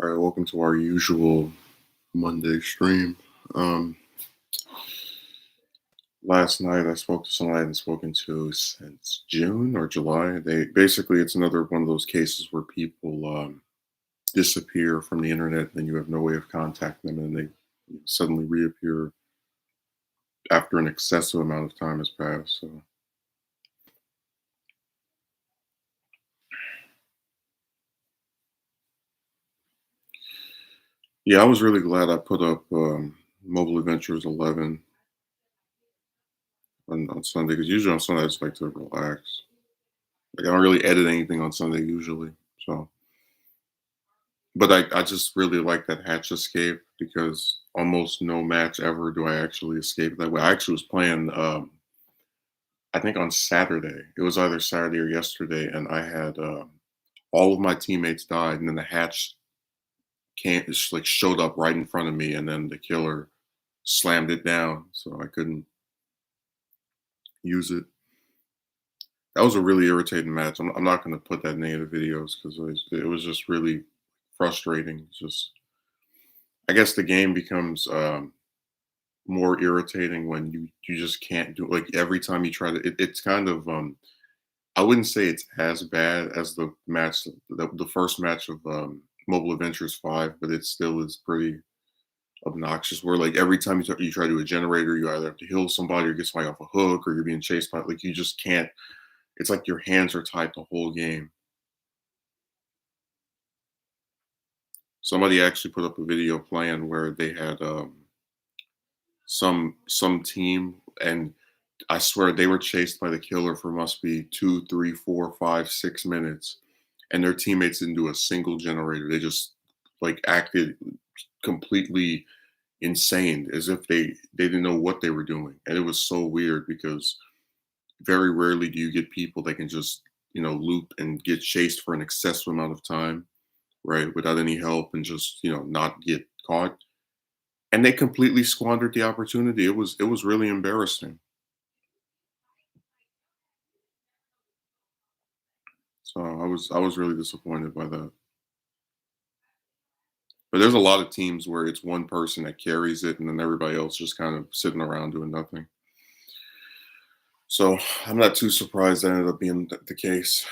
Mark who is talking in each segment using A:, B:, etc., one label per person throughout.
A: All right, welcome to our usual Monday stream. Um, Last night I spoke to someone I hadn't spoken to since June or July. It's another one of those cases where people disappear from the internet and you have no way of contacting them, and they suddenly reappear after an excessive amount of time has passed. So yeah, I was really glad I put up Mobile Adventures 11 on Sunday, because usually on Sunday I just like to relax. Like, I don't really edit anything on Sunday usually. So, but I just really like that hatch escape, because almost no match ever do I actually escape that way. I actually was playing, I think on Saturday. It was either Saturday or yesterday, and I had all of my teammates died, and then the hatch can't just like showed up right in front of me, and then the killer slammed it down, so I couldn't use it. That was a really irritating match. I'm not going to put that in any of the videos because it was just really frustrating. Just, I guess the game becomes more irritating when you just can't do, like, every time you try to. It's kind of I wouldn't say it's as bad as the first match of Mobile Adventures 5, but it still is pretty obnoxious. Where, like, every time you try to do a generator, you either have to heal somebody or get somebody off a hook, or you're being chased by, like, you just can't. It's like your hands are tied the whole game. Somebody actually put up a video playing where they had some team, and I swear they were chased by the killer for must be 2, 3, 4, 5, 6 minutes, and their teammates didn't do a single generator. They just, like, acted completely insane, as if they didn't know what they were doing, and it was so weird because very rarely do you get people that can just, loop and get chased for an excessive amount of time, right, without any help, and just, not get caught. And they completely squandered the opportunity. It was really embarrassing. So I was really disappointed by that. But there's a lot of teams where it's one person that carries it, and then everybody else just kind of sitting around doing nothing. So I'm not too surprised that ended up being the case.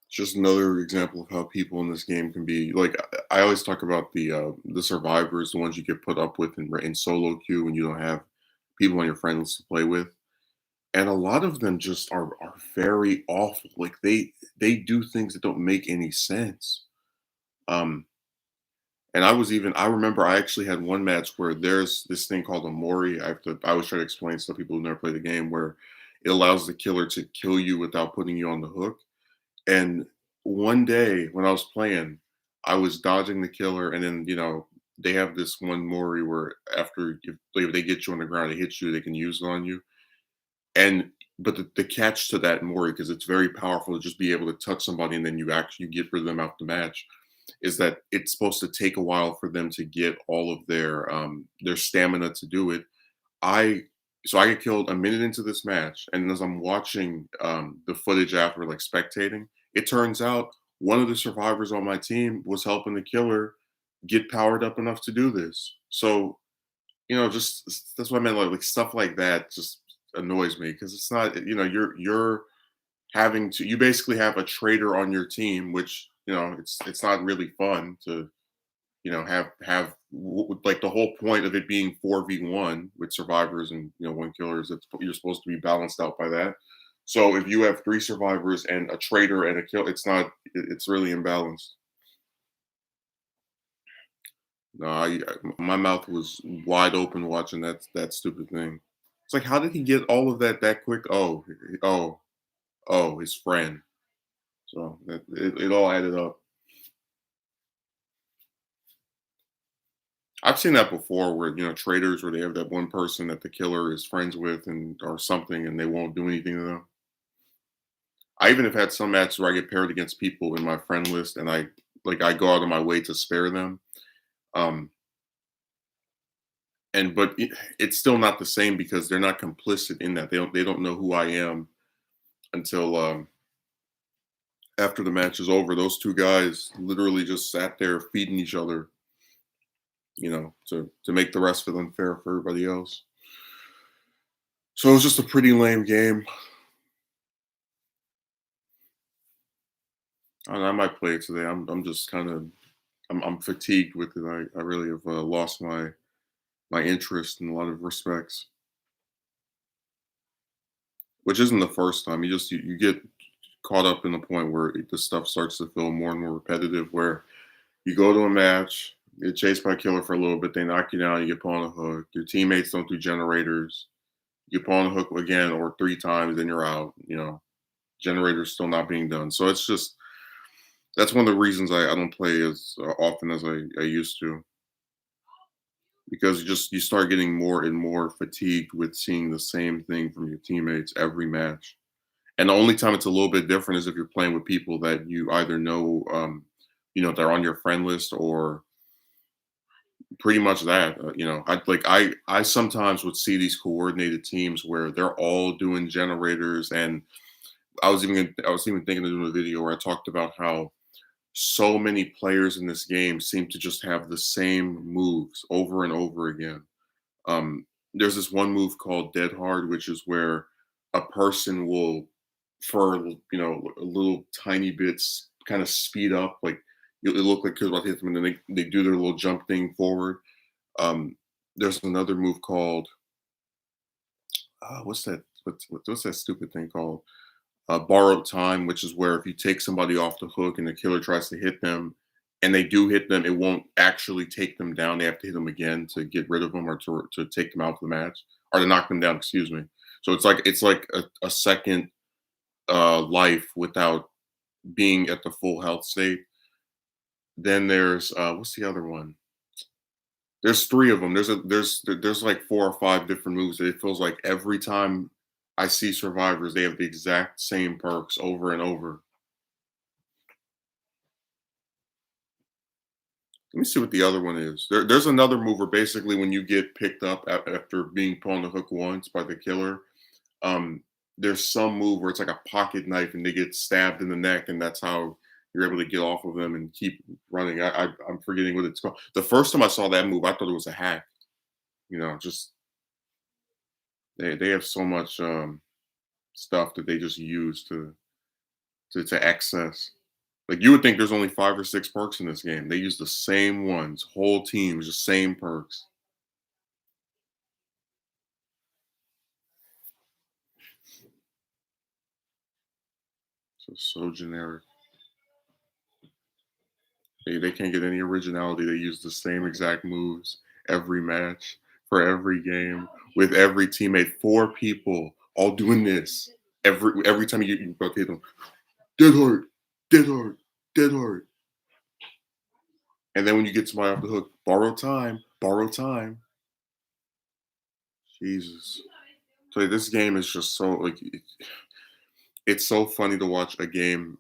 A: It's just another example of how people in this game can be like. I always talk about the survivors, the ones you get put up with in solo queue when you don't have people on your friend list to play with, and a lot of them just are very awful. Like, they do things that don't make any sense. Um, and I remember I actually had one match where there's this thing called a Mori. I always try to explain to people who never play the game, where it allows the killer to kill you without putting you on the hook. And one day when I was playing, I was dodging the killer, and then, they have this one Mori where after if they get you on the ground, they hit you, they can use it on you. And but the catch to that Mori, because it's very powerful to just be able to touch somebody and then you actually get rid of them out the match, is that it's supposed to take a while for them to get all of their stamina to do it. I so I get killed a minute into this match, and as I'm watching the footage after, like, spectating, it turns out one of the survivors on my team was helping the killer get powered up enough to do this. So, just that's what I meant. Like stuff like that just annoys me, because it's not. You're having to. You basically have a traitor on your team, which, it's not really fun to, like, the whole point of it being 4v1 with survivors and, one killer, is you're supposed to be balanced out by that. So if you have three survivors and a traitor and a kill, it's not. It's really imbalanced. No, my mouth was wide open watching that stupid thing. It's like, how did he get all of that quick? Oh, his friend. So it all added up. I've seen that before, where, traders, where they have that one person that the killer is friends with, and or something, and they won't do anything to them. I even have had some matches where I get paired against people in my friend list, and I go out of my way to spare them. Um, and but it's still not the same, because they're not complicit in that. They don't know who I am until After the match is over, those two guys literally just sat there feeding each other, to make the rest of it unfair for everybody else. So it was just a pretty lame game. I might play it today. I'm just kind of I'm fatigued with it. I really have lost my interest in a lot of respects, which isn't the first time. You get caught up in the point where the stuff starts to feel more and more repetitive. Where you go to a match, get chased by a killer for a little bit, they knock you down, you get put on a hook. Your teammates don't do generators. You get put on a hook again or three times, then you're out. Generators still not being done. So it's just that's one of the reasons I don't play as often as I used to, because you start getting more and more fatigued with seeing the same thing from your teammates every match. And the only time it's a little bit different is if you're playing with people that you either know, they're on your friend list, or pretty much that. I sometimes would see these coordinated teams where they're all doing generators, and I was even thinking of doing a video where I talked about how so many players in this game seem to just have the same moves over and over again. There's this one move called Dead Hard, which is where a person will, for a little tiny bits, kind of speed up, like it look like because about to hit them, and then they do their little jump thing forward. Um, there's another move called what's that stupid thing called? Borrowed time, which is where if you take somebody off the hook and the killer tries to hit them, and they do hit them, it won't actually take them down. They have to hit them again to get rid of them, or to take them out of the match, or to knock them down. Excuse me. So it's like a second life without being at the full health state. Then there's what's the other one? There's three of them. There's like four or five different moves that it feels like every time I see survivors, they have the exact same perks over and over. Let me see what the other one is. There's another move where basically when you get picked up after being put on the hook once by the killer, um, there's some move where it's like a pocket knife and they get stabbed in the neck, and that's how you're able to get off of them and keep running. I'm forgetting what it's called. The first time I saw that move, I thought it was a hack. Just they have so much stuff that they just use to excess. Like you would think there's only five or six perks in this game. They use the same ones, whole teams, just same perks. So generic. They can't get any originality. They use the same exact moves every match for every game with every teammate. Four people all doing this every time you rotate them. Dead hard, dead hard, dead hard. And then when you get somebody off the hook, borrow time, borrow time. Jesus. So this game is just so like it's so funny to watch a game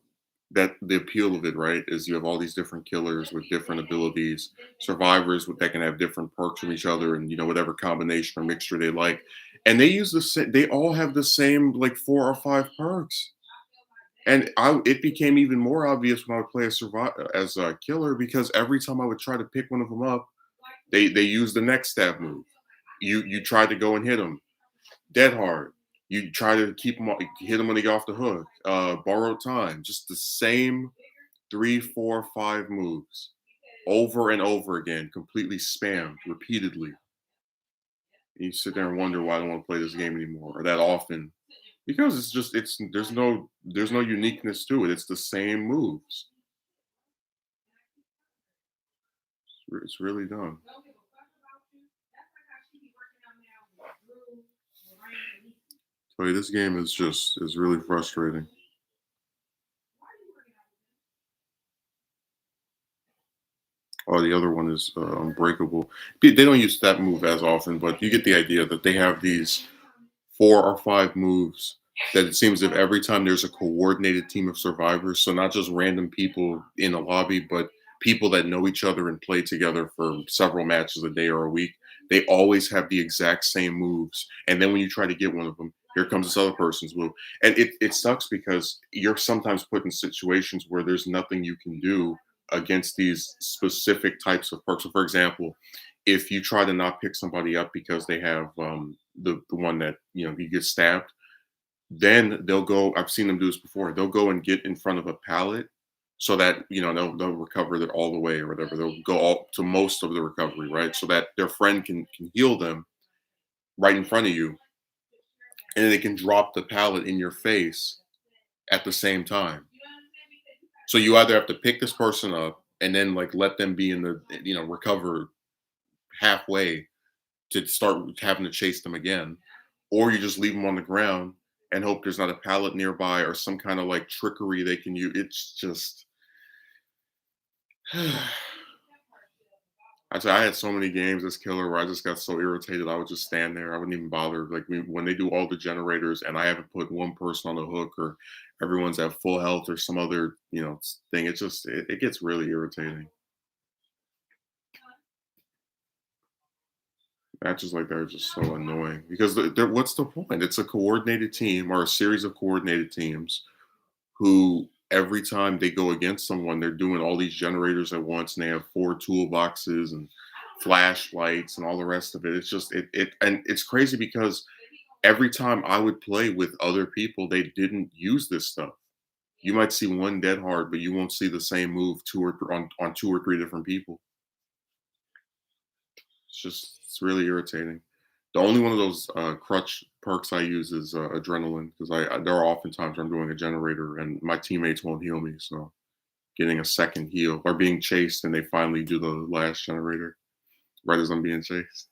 A: that the appeal of it, right, is you have all these different killers with different abilities, survivors that can have different perks from each other, and whatever combination or mixture they like, and they use the same. They all have the same like four or five perks, and it became even more obvious when I would play as a killer, because every time I would try to pick one of them up, they use the next stab move. You try to go and hit them dead hard. You try to keep them, hit them when they get off the hook. Borrowed time, just the same three, four, five moves over and over again, completely spammed repeatedly. And you sit there and wonder why I don't want to play this game anymore or that often, because it's there's no uniqueness to it. It's the same moves. It's really dumb. So yeah, this game is really frustrating. Oh, the other one is Unbreakable. They don't use that move as often, but you get the idea that they have these four or five moves that it seems if every time there's a coordinated team of survivors, so not just random people in a lobby, but people that know each other and play together for several matches a day or a week, they always have the exact same moves. And then when you try to get one of them, Here comes this other person's move. And it sucks because you're sometimes put in situations where there's nothing you can do against these specific types of perks. So for example, if you try to not pick somebody up because they have the one that you get stabbed, then they'll go. I've seen them do this before. They'll go and get in front of a pallet so that they'll recover it all the way or whatever. They'll go all to most of the recovery, right? So that their friend can heal them right in front of you, and they can drop the pallet in your face at the same time. So you either have to pick this person up and then like let them be in the recover halfway to start having to chase them again, or you just leave them on the ground and hope there's not a pallet nearby or some kind of like trickery they can use. It's just I had so many games as killer where I just got so irritated. I would just stand there. I wouldn't even bother. Like when they do all the generators and I haven't put one person on the hook or everyone's at full health or some other thing. It gets really irritating. Matches like that are just so annoying because what's the point? It's a coordinated team or a series of coordinated teams who every time they go against someone, they're doing all these generators at once, and they have four toolboxes and flashlights and all the rest of it. It's just and it's crazy because every time I would play with other people, they didn't use this stuff. You might see one dead hard, but you won't see the same move on two or three different people. It's really irritating. The only one of those crutch perks I use is adrenaline because there are often times where I'm doing a generator and my teammates won't heal me. So getting a second heal or being chased and they finally do the last generator right as I'm being chased.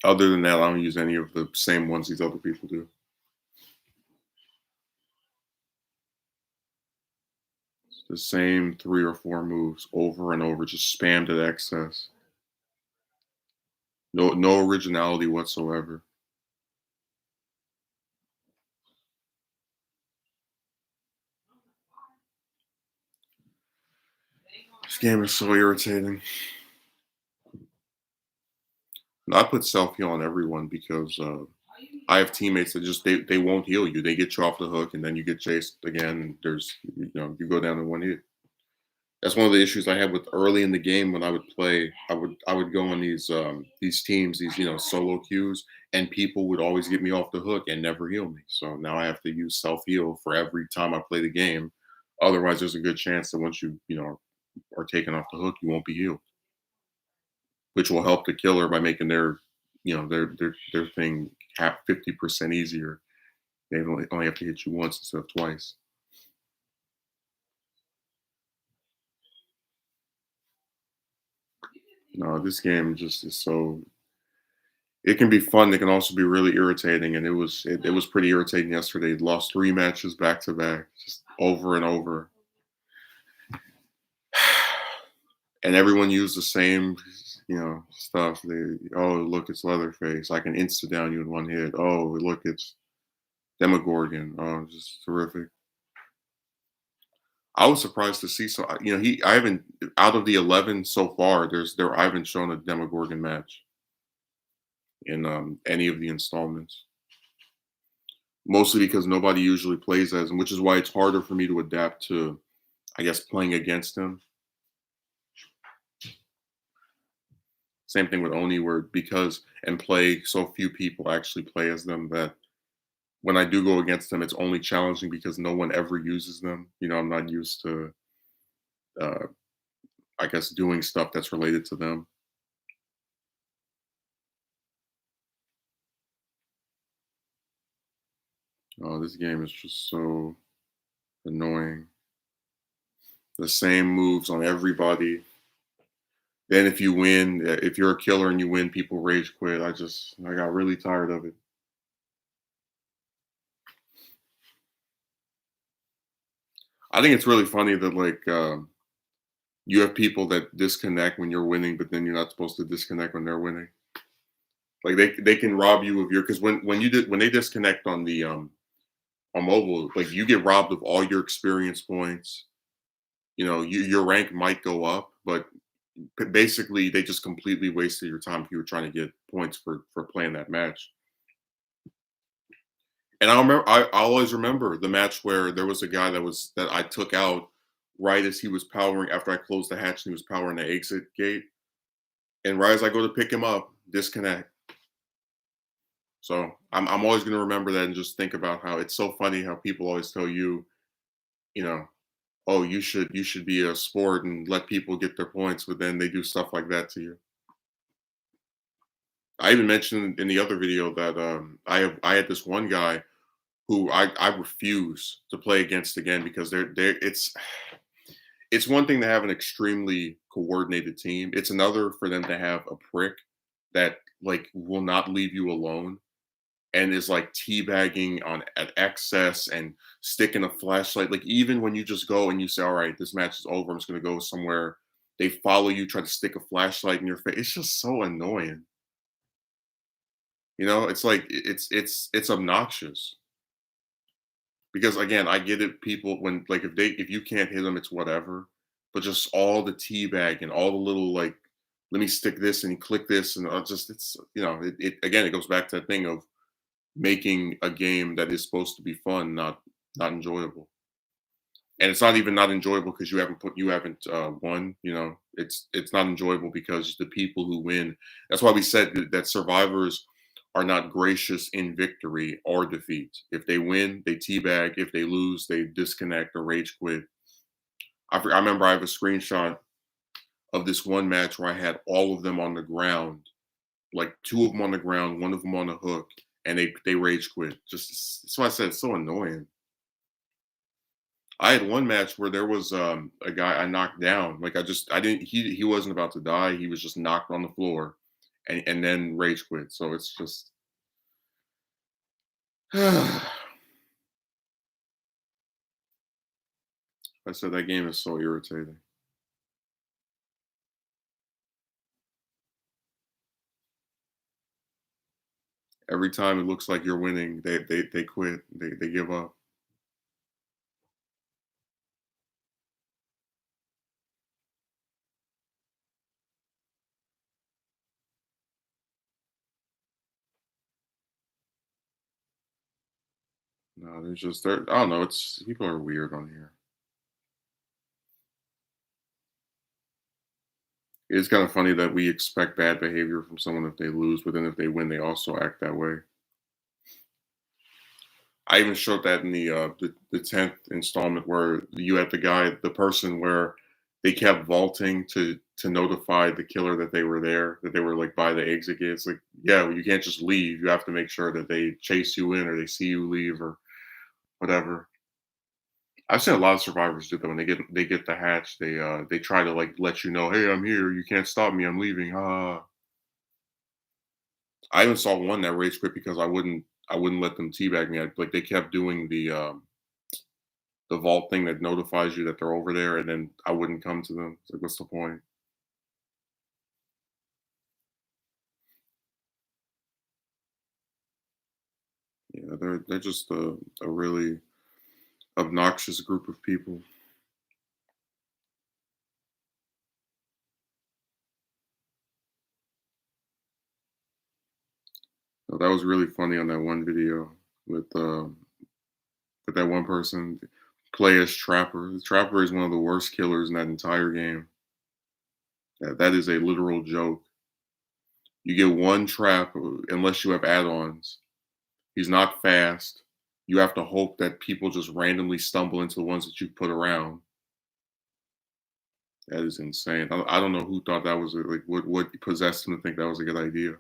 A: Other than that, I don't use any of the same ones these other people do. It's the same three or four moves over and over, just spammed at excess. No originality whatsoever. This game is so irritating. And I put self heal on everyone because I have teammates that just they won't heal you. They get you off the hook and then you get chased again. And there's you go down in one hit. That's one of the issues I had with early in the game when I would play. I would go on these teams, these solo queues, and people would always get me off the hook and never heal me. So now I have to use self heal for every time I play the game. Otherwise, there's a good chance that once you are taken off the hook, you won't be healed, which will help the killer by making their thing 50% easier. They only have to hit you once instead of twice. No, this game just is so. It can be fun. It can also be really irritating, and it was pretty irritating yesterday. Lost three matches back to back, just over and over, and everyone used the same stuff. Oh look, it's Leatherface. I can insta down you in one hit. Oh look, it's Demogorgon. Oh, just terrific. I was surprised to see so I haven't out of the 11 so far. I haven't shown a Demogorgon match in any of the installments. Mostly because nobody usually plays as him, which is why it's harder for me to adapt to, I guess, playing against him. Same thing with Oni, where because and play so few people actually play as them that when I do go against them, it's only challenging because no one ever uses them. I'm not used to, uh, I guess, doing stuff that's related to them. Oh, this game is just so annoying. The same moves on everybody. Then if you win, if you're a killer and you win, people rage quit. I got really tired of it. I think it's really funny that like you have people that disconnect when you're winning, but then you're not supposed to disconnect when they're winning. Like they can rob you of your because when they disconnect on mobile, like you get robbed of all your experience points. Your rank might go up, but basically they just completely wasted your time if you were trying to get points for playing that match. And I always remember the match where there was a guy that I took out right as he was powering after I closed the hatch and he was powering the exit gate. And right as I go to pick him up, disconnect. So I'm always gonna remember that and just think about how it's so funny how people always tell you, you know, oh, you should be a sport and let people get their points, but then they do stuff like that to you. I even mentioned in the other video that I had this one guy who I refuse to play against again because they're it's one thing to have an extremely coordinated team. It's another for them to have a prick that like will not leave you alone and is like teabagging on at excess and sticking a flashlight. Like even when you just go and you say, "All right, this match is over. I'm just gonna go somewhere." They follow you, try to stick a flashlight in your face. It's just so annoying. You know, it's like it's obnoxious. Because again, I get it. People when like if you can't hit them, it's whatever. But just all the teabag and all the little like, let me stick this and click this and just it's it again it goes back to that thing of making a game that is supposed to be fun, not enjoyable. And it's not even not enjoyable because you haven't won. It's not enjoyable because the people who win. That's why we said that survivors are not gracious in victory or defeat. If they win, they teabag. If they lose, they disconnect or rage quit. I remember I have a screenshot of this one match where I had all of them on the ground, like two of them on the ground, one of them on the hook, and they rage quit. Just that's why I said it's so annoying. I had one match where there was a guy I knocked down. Like I didn't he wasn't about to die. He was just knocked on the floor and then rage quit. So it's just I said that game is so irritating. Every time it looks like you're winning, they quit. They give up. No, they're I don't know, it's people are weird on here. It's kind of funny that we expect bad behavior from someone if they lose, but then if they win, they also act that way. I even showed that in the 10th installment where you had the person where they kept vaulting to notify the killer that they were there, that they were like by the exit gate. It's like, yeah, well, you can't just leave. You have to make sure that they chase you in or they see you leave or whatever. I've seen a lot of survivors do that when they get the hatch. They try to like let you know, hey, I'm here. You can't stop me. I'm leaving. Ah. I even saw one that rage quit because I wouldn't let them teabag me. Like they kept doing the vault thing that notifies you that they're over there, and then I wouldn't come to them. It's like, what's the point? Yeah, they're just a really obnoxious group of people. So that was really funny on that one video with uh, with that one person, Plagueis Trapper. The Trapper is one of the worst killers in that entire game. That is a literal joke. You get one trap unless you have add-ons. He's not fast. You have to hope that people just randomly stumble into the ones that you put around. That is insane. I don't know who thought that was like what possessed him to think that was a good idea.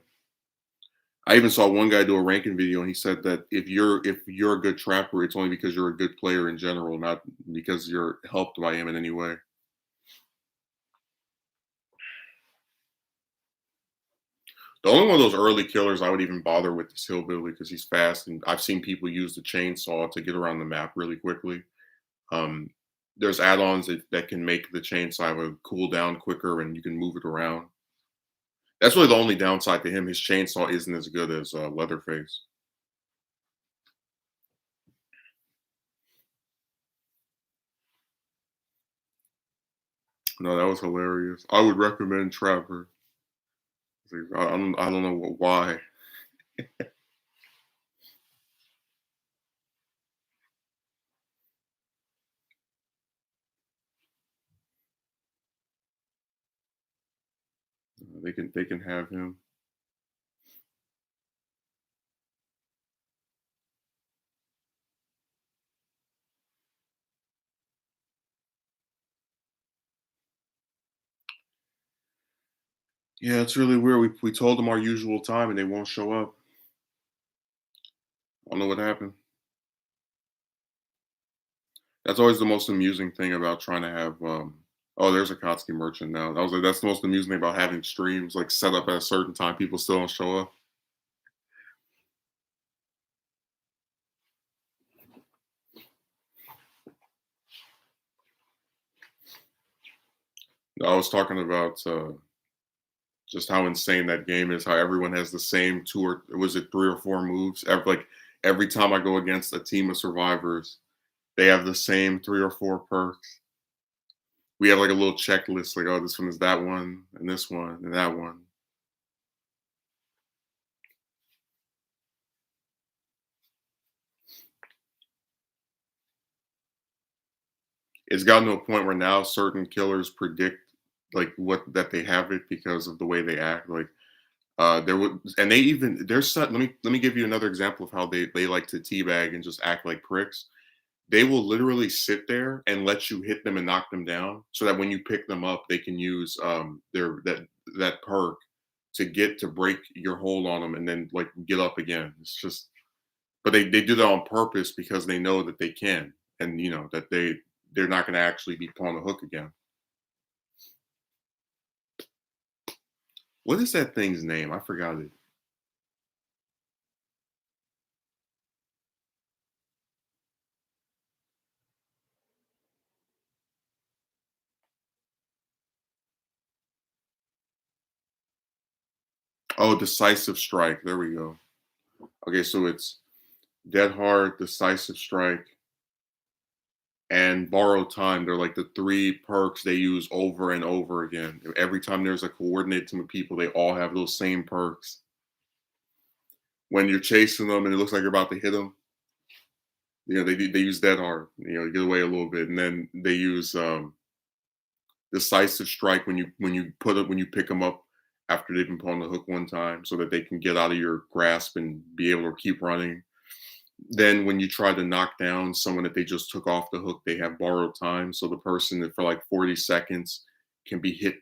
A: I even saw one guy do a ranking video and he said that if you're a good trapper, it's only because you're a good player in general, not because you're helped by him in any way. The only one of those early killers I would even bother with is Hillbilly because he's fast, and I've seen people use the chainsaw to get around the map really quickly. Um, there's add-ons that can make the chainsaw have a cooldown quicker, and you can move it around. That's really the only downside to him. His chainsaw isn't as good as Leatherface. No, that was hilarious. I would recommend Trapper. It's like, I don't know why. They can have him. Yeah, it's really weird. We told them our usual time and they won't show up. I don't know what happened. That's always the most amusing thing about trying to have. Oh, there's a Kotsky merchant now. I was like, that's the most amusing thing about having streams like set up at a certain time. People still don't show up. I was talking about just how insane that game is. How everyone has the same two or was it 3 or 4 moves? Every time I go against a team of survivors, they have the same 3 or 4 perks. We have like a little checklist, like, oh, this one is that one, and this one, and that one. It's gotten to a point where now certain killers predict like what that they have it because of the way they act. Like there would and they even there's some, let me give you another example of how they like to teabag and just act like pricks. They will literally sit there and let you hit them and knock them down so that when you pick them up, they can use their that perk to get to break your hold on them and then like get up again. It's just but they do that on purpose because they know that they can and you know that they're not going to actually be put on the hook again. What is that thing's name? I forgot it. Oh, Decisive Strike. There we go. Okay, so it's Dead Hard, Decisive Strike, and Borrow Time. They're like the 3 perks they use over and over again. Every time there's a coordinate team of people, they all have those same perks. When you're chasing them and it looks like you're about to hit them, you know they use Dead Hard. You know, get away a little bit, and then they use Decisive Strike when you pick them up after they've been put on the hook one time, so that they can get out of your grasp and be able to keep running. Then when you try to knock down someone that they just took off the hook, they have borrowed time. So the person that for like 40 seconds can be hit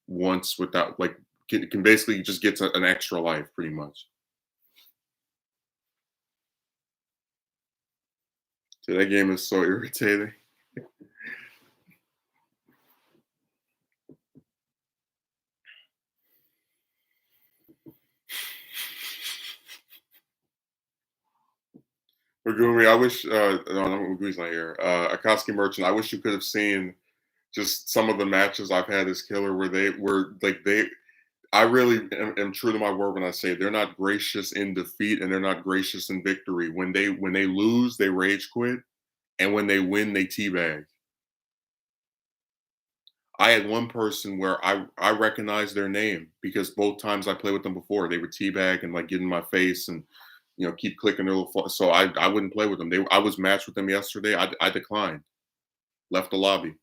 A: once without like can basically just get an extra life pretty much. So that game is so irritating. Megumi, I wish no, Megumi's not here. Akatsuki Merchant, I wish you could have seen just some of the matches I've had as killer where they were like they I really am true to my word when I say they're not gracious in defeat and they're not gracious in victory. When they lose, they rage quit, and when they win, they teabag. I had one person where I recognized their name because both times I played with them before, they would teabag and like get in my face and keep clicking their little. So I wouldn't play with them. I was matched with them yesterday. I declined, left the lobby.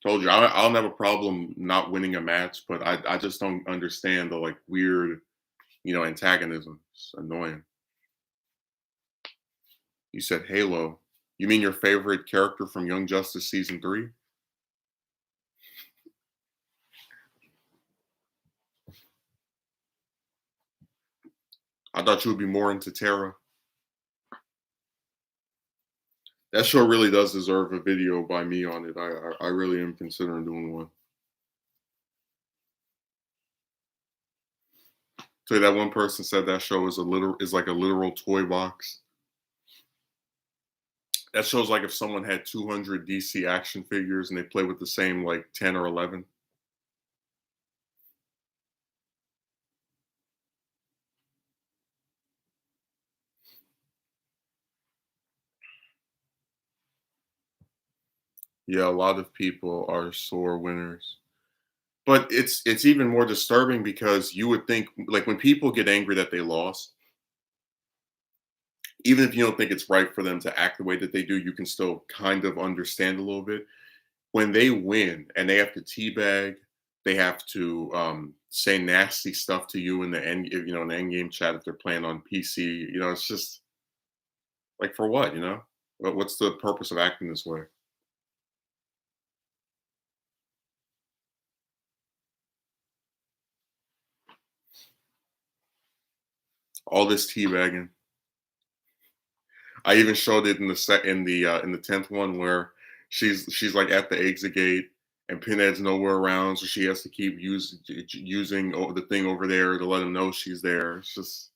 A: Told you I'll have a problem not winning a match, but I just don't understand the like weird antagonism. It's annoying. You said Halo. You mean your favorite character from Young Justice season 3? I thought you would be more into Terra. That show really does deserve a video by me on it. I really am considering doing one. So that one person said that show is like a literal toy box. That shows like if someone had 200 DC action figures and they play with the same like 10 or 11. Yeah, a lot of people are sore winners. But it's even more disturbing because you would think like when people get angry that they lost, even if you don't think it's right for them to act the way that they do, you can still kind of understand a little bit. when they win and they have to teabag, they have to say nasty stuff to you in the end, in the end game chat if they're playing on PC. It's just like for what, What's the purpose of acting this way? All this teabagging. I even showed it in the set in the 10th one where she's like at the exit gate and Pinhead's nowhere around, so she has to keep using the thing over there to let him know she's there. It's just,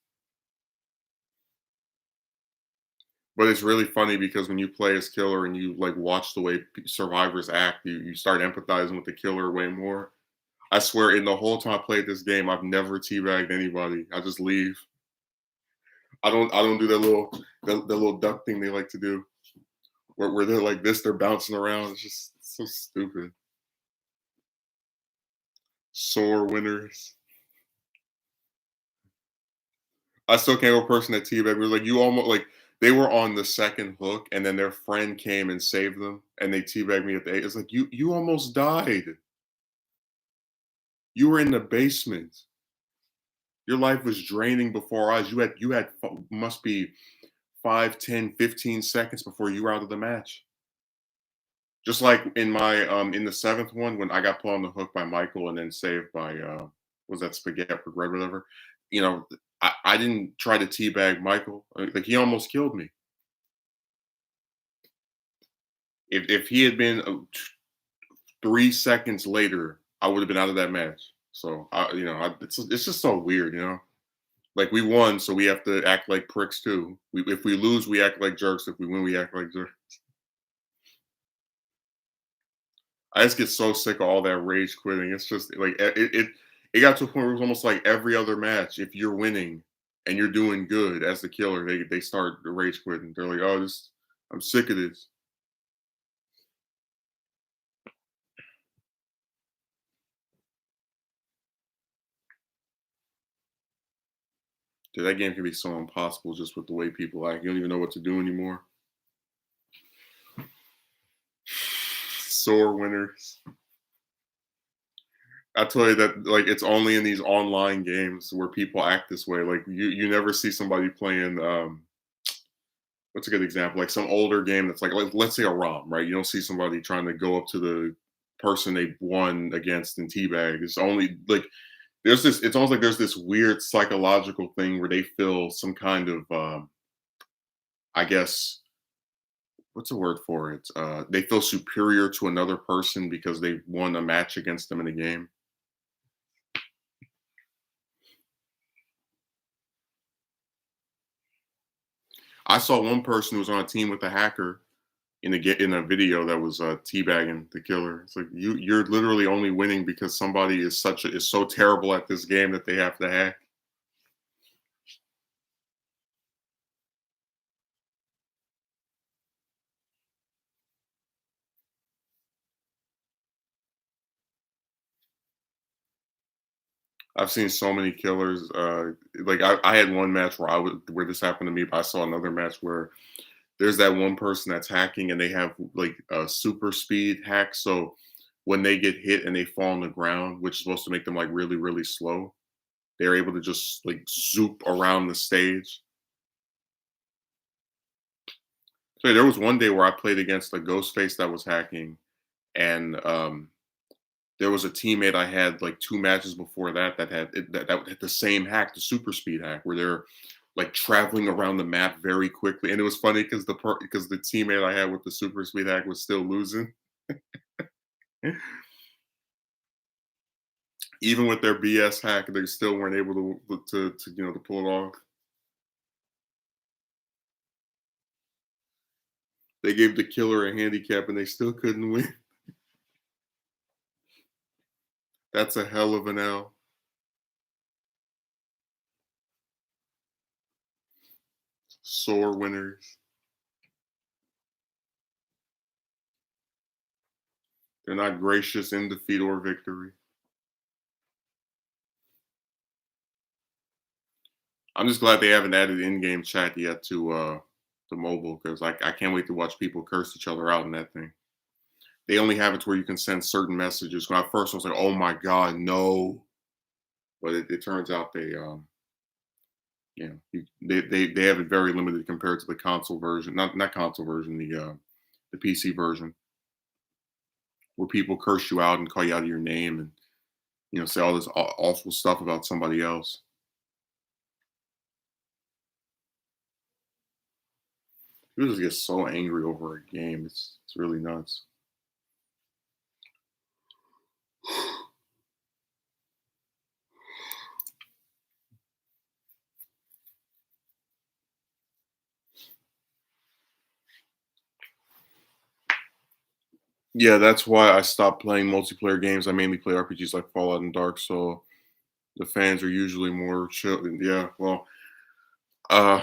A: but it's really funny because when you play as killer and you like watch the way survivors act, you start empathizing with the killer way more. I swear, in the whole time I played this game, I've never teabagged anybody. I just leave. I don't do that the little duck thing they like to do, where they're like this, they're bouncing around. It's just so stupid. Sore winners. I still can't go person that teabagged was like you almost like they were on the second hook and then their friend came and saved them and they teabagged me at the eight. It's like you almost died. You were in the basement. Your life was draining before our eyes. You had must be 5, 10, 15 seconds before you were out of the match. Just like in my in the seventh one when I got put on the hook by Michael and then saved by was that Spaghetti or whatever. You know, I didn't try to teabag Michael. Like he almost killed me. If he had been 3 seconds later, I would have been out of that match. So it's just so weird. Like we won, so we have to act like pricks too. If we lose, we act like jerks. If we win, we act like jerks. I just get so sick of all that rage quitting. It's just like it got to a point where it was almost like every other match. If you're winning and you're doing good as the killer, they start rage quitting. They're like, "Oh, this, I'm sick of this." Dude, that game can be so impossible just with the way people act. You don't even know what to do anymore. Sore winners. I tell you that like it's only in these online games where people act this way. Like you never see somebody playing what's a good example? Like some older game that's like let's say a ROM, right? You don't see somebody trying to go up to the person they won against in teabag. It's only like there's this it's almost like there's this weird psychological thing where they feel some kind of I guess what's the word for it? They feel superior to another person because they won a match against them in a game. I saw one person who was on a team with a hacker in a video that was teabagging the killer. It's like you're literally only winning because somebody is so terrible at this game that they have to hack. I've seen so many killers. Like I had one match where this happened to me, but I saw another match where there's that one person that's hacking and they have like a super speed hack. So when they get hit and they fall on the ground, which is supposed to make them like really, really slow, they're able to just like zoop around the stage. So there was one day where I played against a ghost face that was hacking, and there was a teammate I had like 2 matches before that that had the same hack, the super speed hack, where they're like traveling around the map very quickly. And it was funny because the teammate I had with the super speed hack was still losing, even with their BS hack. They still weren't able to pull it off. They gave the killer a handicap, and they still couldn't win. That's a hell of an L. Sore winners. They're not gracious in defeat or victory. I'm just glad they haven't added in-game chat yet to mobile because I can't wait to watch people curse each other out in that thing. They only have it to where you can send certain messages. When at first I was like, "Oh my god, no!" But it turns out they have it very limited compared to the console version. Not console version, the PC version, where people curse you out and call you out of your name and say all this awful stuff about somebody else. People just get so angry over a game. It's really nuts. Yeah, that's why I stopped playing multiplayer games. I mainly play RPGs like Fallout and Dark Soul. The fans are usually more chill. Yeah, well, uh,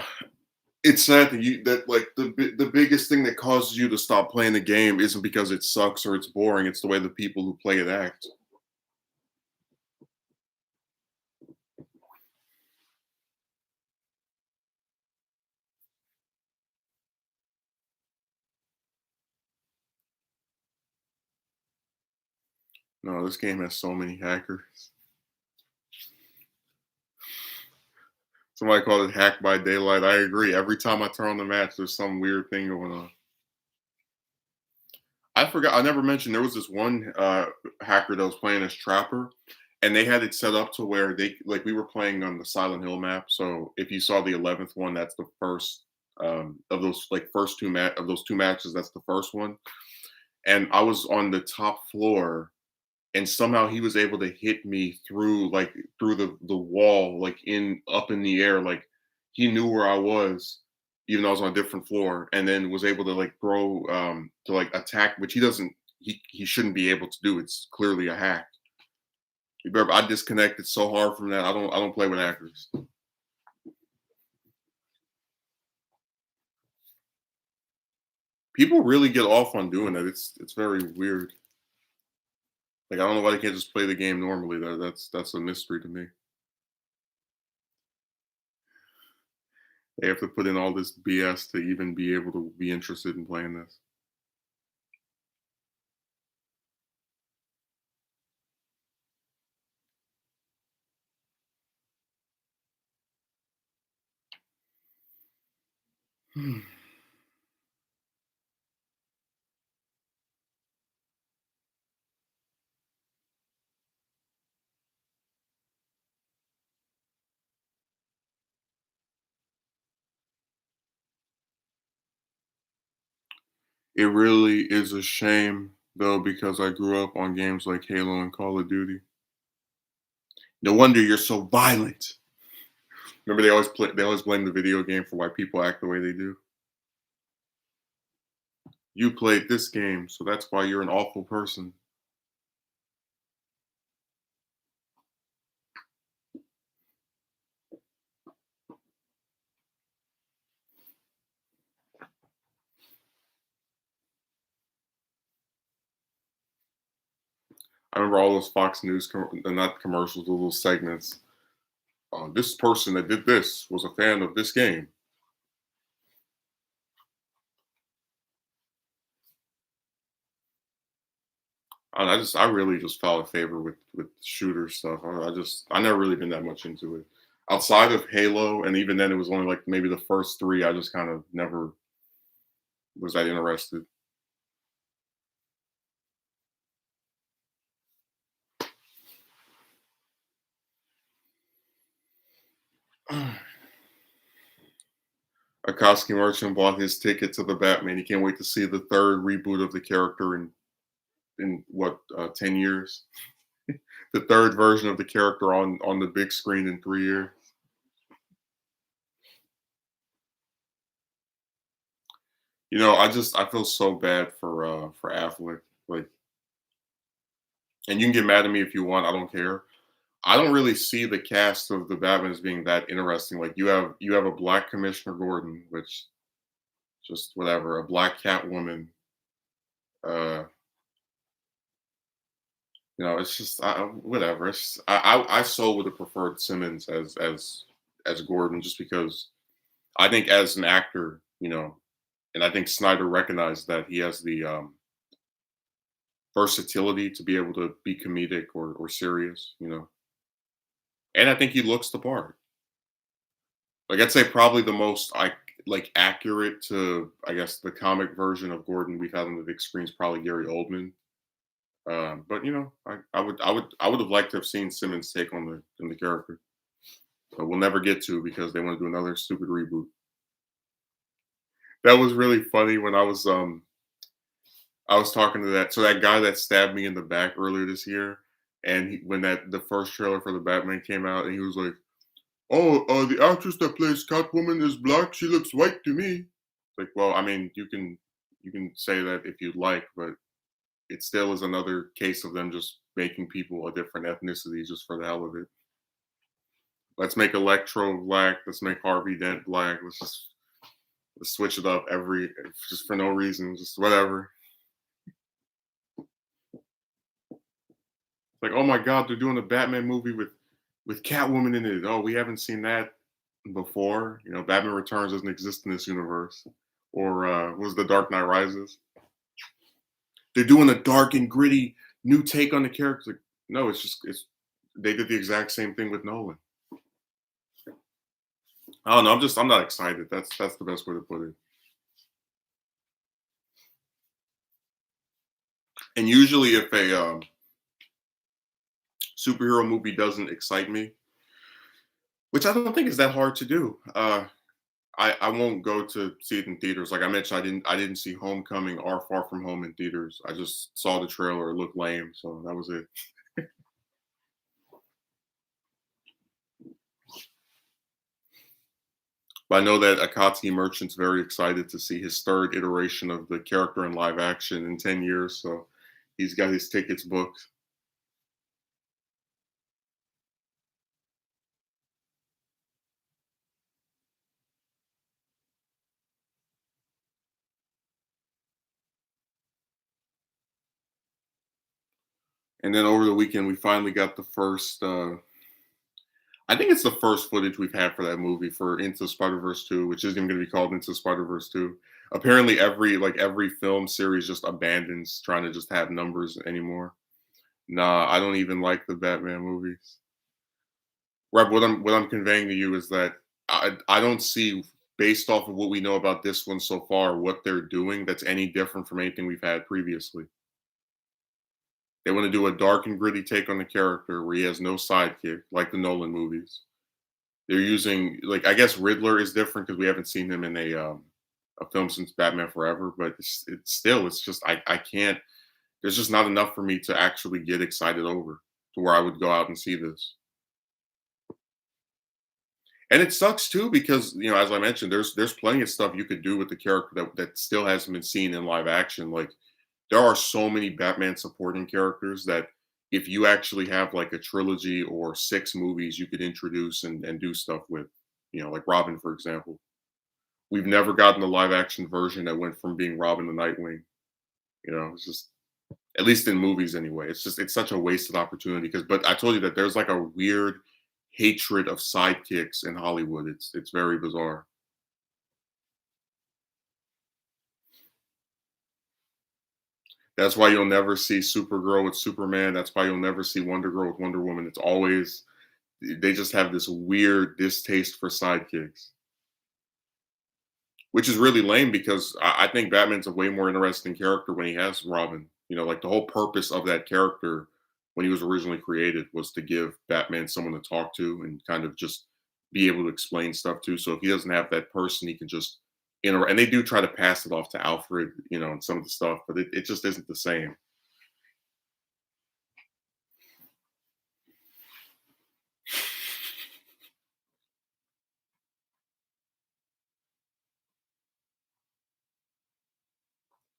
A: it's sad that like the biggest thing that causes you to stop playing the game isn't because it sucks or it's boring. It's the way the people who play it act. No, this game has so many hackers. Somebody called it hack by daylight. I agree. Every time I turn on the match, there's some weird thing going on. I forgot. I never mentioned there was this one hacker that was playing as Trapper, and they had it set up to where they like we were playing on the Silent Hill map. So if you saw the 11th one, that's the first of those like first of those two matches. That's the first one, and I was on the top floor, and somehow he was able to hit me through the wall, like in up in the air, like he knew where I was, even though I was on a different floor, and then was able to like throw to like attack, which he shouldn't be able to do. It's clearly a hack. I disconnected so hard from that. I don't play with hackers. People really get off on doing that. It's very weird. Like I don't know why they can't just play the game normally. That's a mystery to me. They have to put in all this BS to even be able to be interested in playing this. It really is a shame though because I grew up on games like Halo and Call of Duty. No wonder you're so violent. Remember they always blame the video game for why people act the way they do. You played this game, so that's why you're an awful person. I remember all those Fox News not commercials, the little segments. This person that did this was a fan of this game. I really just fell in favor with shooter stuff. I never really been that much into it. Outside of Halo, and even then it was only like maybe the first three. I just kind of never was that interested. Akatsuki Merchant bought his ticket to the Batman. He can't wait to see the third reboot of the character in what 10 years. The third version of the character on the big screen in 3 years. I feel so bad for Affleck. Like, and you can get mad at me if you want. I don't care. I don't really see the cast of the Batman as being that interesting. Like you have a black Commissioner Gordon, which just whatever, a black Catwoman. Uh, it's just whatever. I so would have preferred Simmons as Gordon just because I think as an actor, and I think Snyder recognized that he has versatility to be able to be comedic or serious, you know. And I think he looks the part. Like I'd say probably the most like accurate to I guess the comic version of Gordon we've had on the big screen is probably Gary Oldman. But you know, I would have liked to have seen Simmons take on the character, but we'll never get to because they want to do another stupid reboot. That was really funny when I was talking to that guy that stabbed me in the back earlier this year, and when that the first trailer for the Batman came out, and he was like, "Oh, the actress that plays Catwoman is black. She looks white to me." Like, well, I mean, you can say that if you'd like, but it still is another case of them just making people a different ethnicity just for the hell of it. Let's make Electro black. Let's make Harvey Dent black. Let's switch it up every just for no reason, just whatever. Like, oh my God, they're doing a Batman movie with Catwoman in it. Oh, we haven't seen that before. You know, Batman Returns doesn't exist in this universe. Or was the Dark Knight Rises? They're doing a dark and gritty new take on the character. Like, no, it's they did the exact same thing with Nolan. I don't know. I'm not excited. That's the best way to put it. And usually, if a superhero movie doesn't excite me, which I don't think is that hard to do, I won't go to see it in theaters. Like I mentioned, I didn't see Homecoming or Far From Home in theaters. I just saw the trailer. It looked lame, so that was it. But I know that Akatsuki Merchant's very excited to see his third iteration of the character in live action in 10 years. So he's got his tickets booked. And then over the weekend, we finally got the first. I think it's the first footage we've had for that movie for Into Spider Verse 2, which isn't even going to be called Into Spider Verse 2. Apparently, every film series just abandons trying to just have numbers anymore. Nah, I don't even like the Batman movies. Right, what I'm conveying to you is that I don't see, based off of what we know about this one so far, what they're doing that's any different from anything we've had previously. They want to do a dark and gritty take on the character where he has no sidekick, like the Nolan movies. They're using like I guess Riddler is different because we haven't seen him in a film since Batman Forever, but it's still it's just I can't. There's just not enough for me to actually get excited over to where I would go out and see this. And it sucks too because you know, as I mentioned, there's plenty of stuff you could do with the character that still hasn't been seen in live action. Like there are so many Batman supporting characters that if you actually have like a trilogy or six movies you could introduce and do stuff with, you know, like Robin, for example. We've never gotten the live action version that went from being Robin to Nightwing. You know, it's just at least in movies anyway. It's such a wasted opportunity because but I told you that there's like a weird hatred of sidekicks in Hollywood. It's very bizarre. That's why you'll never see Supergirl with Superman. That's why you'll never see Wonder Girl with Wonder Woman. It's always they just have this weird distaste for sidekicks, which is really lame because I think Batman's a way more interesting character when he has Robin. You know, like the whole purpose of that character when he was originally created was to give Batman someone to talk to and kind of just be able to explain stuff to. So if he doesn't have that person, he can just and they do try to pass it off to Alfred, you know, and some of the stuff, but it just isn't the same.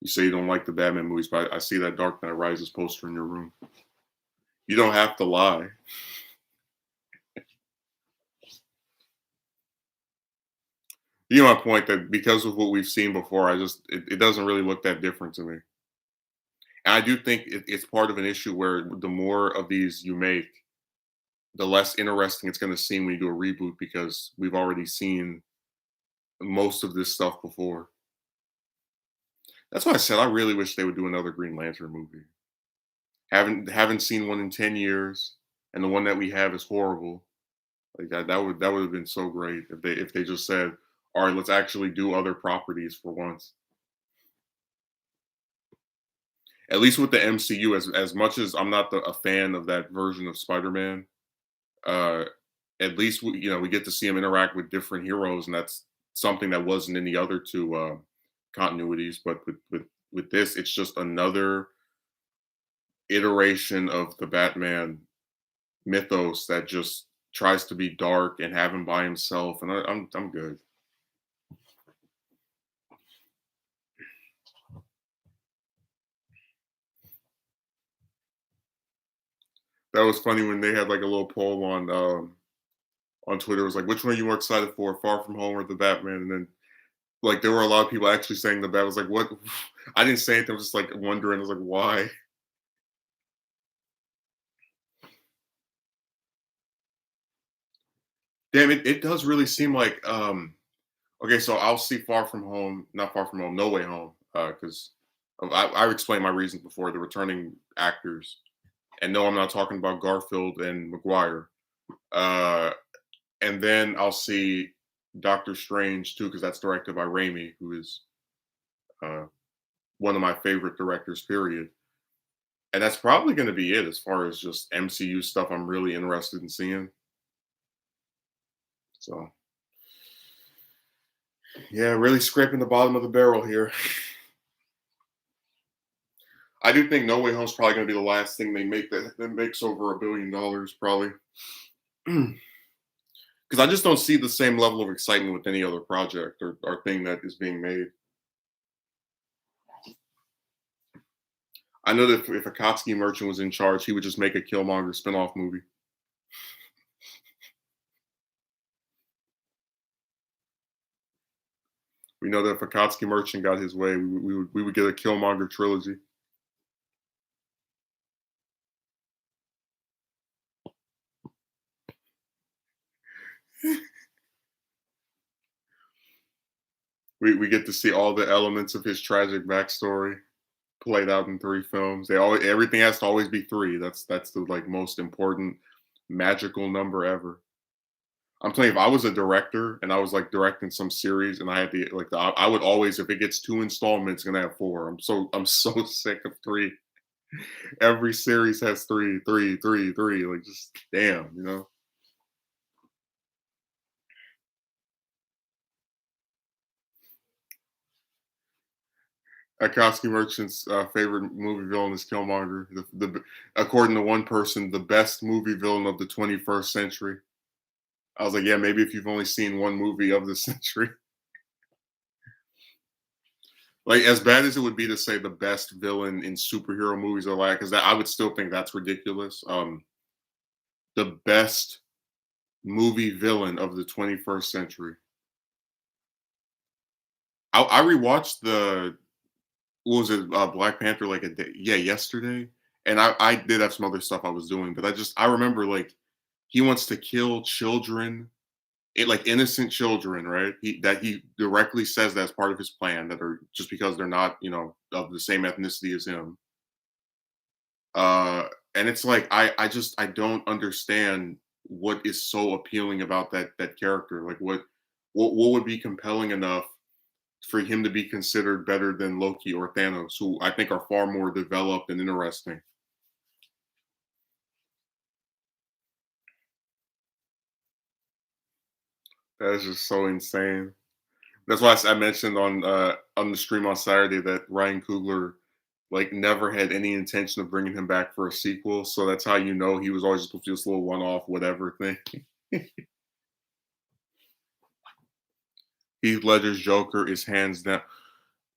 A: You say you don't like the Batman movies, but I see that Dark Knight Rises poster in your room. You don't have to lie. You know my point that because of what we've seen before, it doesn't really look that different to me. And I do think it's part of an issue where the more of these you make, the less interesting it's going to seem when you do a reboot because we've already seen most of this stuff before. That's why I said I really wish they would do another Green Lantern movie. Haven't seen one in 10 years, and the one that we have is horrible. Like that would have been so great if they just said, "All right, let's actually do other properties for once." At least with the MCU, as much as I'm not a fan of that version of Spider-Man, uh, at least we get to see him interact with different heroes, and that's something that wasn't in the other two continuities. But with this, it's just another iteration of the Batman mythos that just tries to be dark and have him by himself, and I'm good. That was funny when they had like a little poll on Twitter. It was like, which one are you more excited for, Far From Home or the Batman? And then like there were a lot of people actually saying the Bat. I was like, what? I didn't say anything. I was just like wondering. I was like, why? Damn, it does really seem like okay, so I'll see Far From Home, not Far From Home, No Way Home, because I explained my reasons before the returning actors, and no, I'm not talking about Garfield and McGuire. Uh, and then I'll see Doctor Strange too, because that's directed by Raimi, who is uh, one of my favorite directors. Period. And that's probably going to be it as far as just MCU stuff. I'm really interested in seeing. So yeah, really scraping the bottom of the barrel here. I do think No Way Home's probably going to be the last thing they make that makes over $1 billion, probably. Because I just don't see the same level of excitement with any other project or thing that is being made. I know that if Akatsuki Merchant was in charge, he would just make a Killmonger spinoff movie. We know that if Akatsuki Merchant got his way, we would get a Killmonger trilogy. We get to see all the elements of his tragic backstory played out in 3 films. They always everything has to always be three. That's the like most important magical number ever. I'm telling you, if I was a director and I was like directing some series and I had the like I would always if it gets 2 installments, gonna have four. I'm so sick of three. Every series has three, three, three, three. Like just damn. Akatsuki Merchant's favorite movie villain is Killmonger. According to one person, the best movie villain of the 21st century. I was like, yeah, maybe if you've only seen one movie of the century. Like as bad as it would be to say the best villain in superhero movies are like, because I would still think that's ridiculous. The best movie villain of the 21st century. I rewatched the what was it Black Panther like a day, yeah, yesterday, and I did have some other stuff I was doing, but I remember like he wants to kill children, like innocent children, right? He directly says that's part of his plan that are just because they're not of the same ethnicity as him. And it's like I don't understand what is so appealing about that character. Like what would be compelling enough for him to be considered better than Loki or Thanos, who I think are far more developed and interesting. That is just so insane. That's why I mentioned on the stream on Saturday that Ryan Coogler like never had any intention of bringing him back for a sequel. So that's how you know he was always supposed to be this little one-off whatever thing. Heath Ledger's Joker is hands down.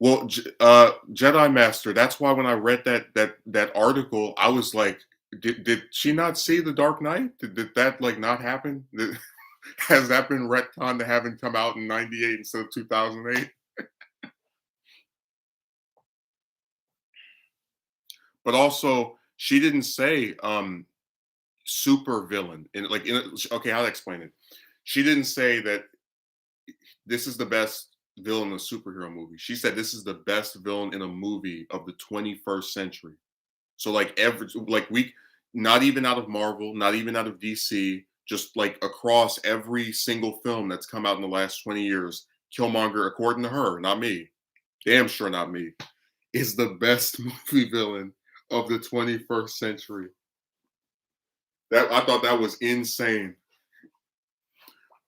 A: Well, Jedi Master. That's why when I read that article, I was like, did she not see the Dark Knight? Did that like not happen? Has that been retconned to having come out in '98 instead of 2008? But also, she didn't say super villain. And like, okay, how to explain it? She didn't say that this is the best villain in a superhero movie. She said this is the best villain in a movie of the 21st century. So like every like we not even out of Marvel, not even out of DC, just like across every single film that's come out in the last 20 years, Killmonger, according to her, not me, damn sure not me, is the best movie villain of the 21st century. That I thought that was insane.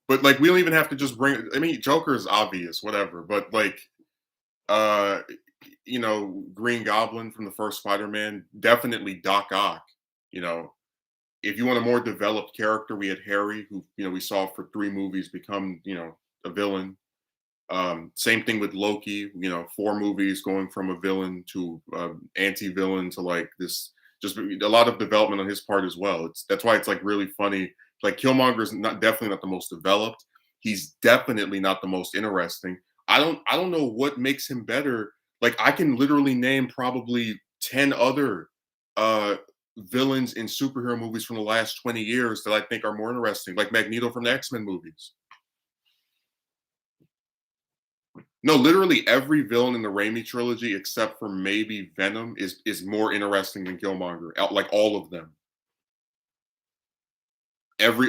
A: But like we don't even have to just bring I mean, Joker is obvious, whatever, but like uh Green Goblin from the first Spider-Man, definitely Doc Ock, you know. If you want a more developed character, we had Harry, who we saw for 3 movies become a villain. Same thing with Loki. 4 movies going from a villain to anti-villain to like this. Just a lot of development on his part as well. That's why it's like really funny. Like Killmonger's not definitely not the most developed. He's definitely not the most interesting. I don't know what makes him better. Like I can literally name probably 10 other uh villains in superhero movies from the last 20 years that I think are more interesting, like Magneto from the X-Men movies. No, literally every villain in the Raimi trilogy, except for maybe Venom, is more interesting than Killmonger. Like all of them,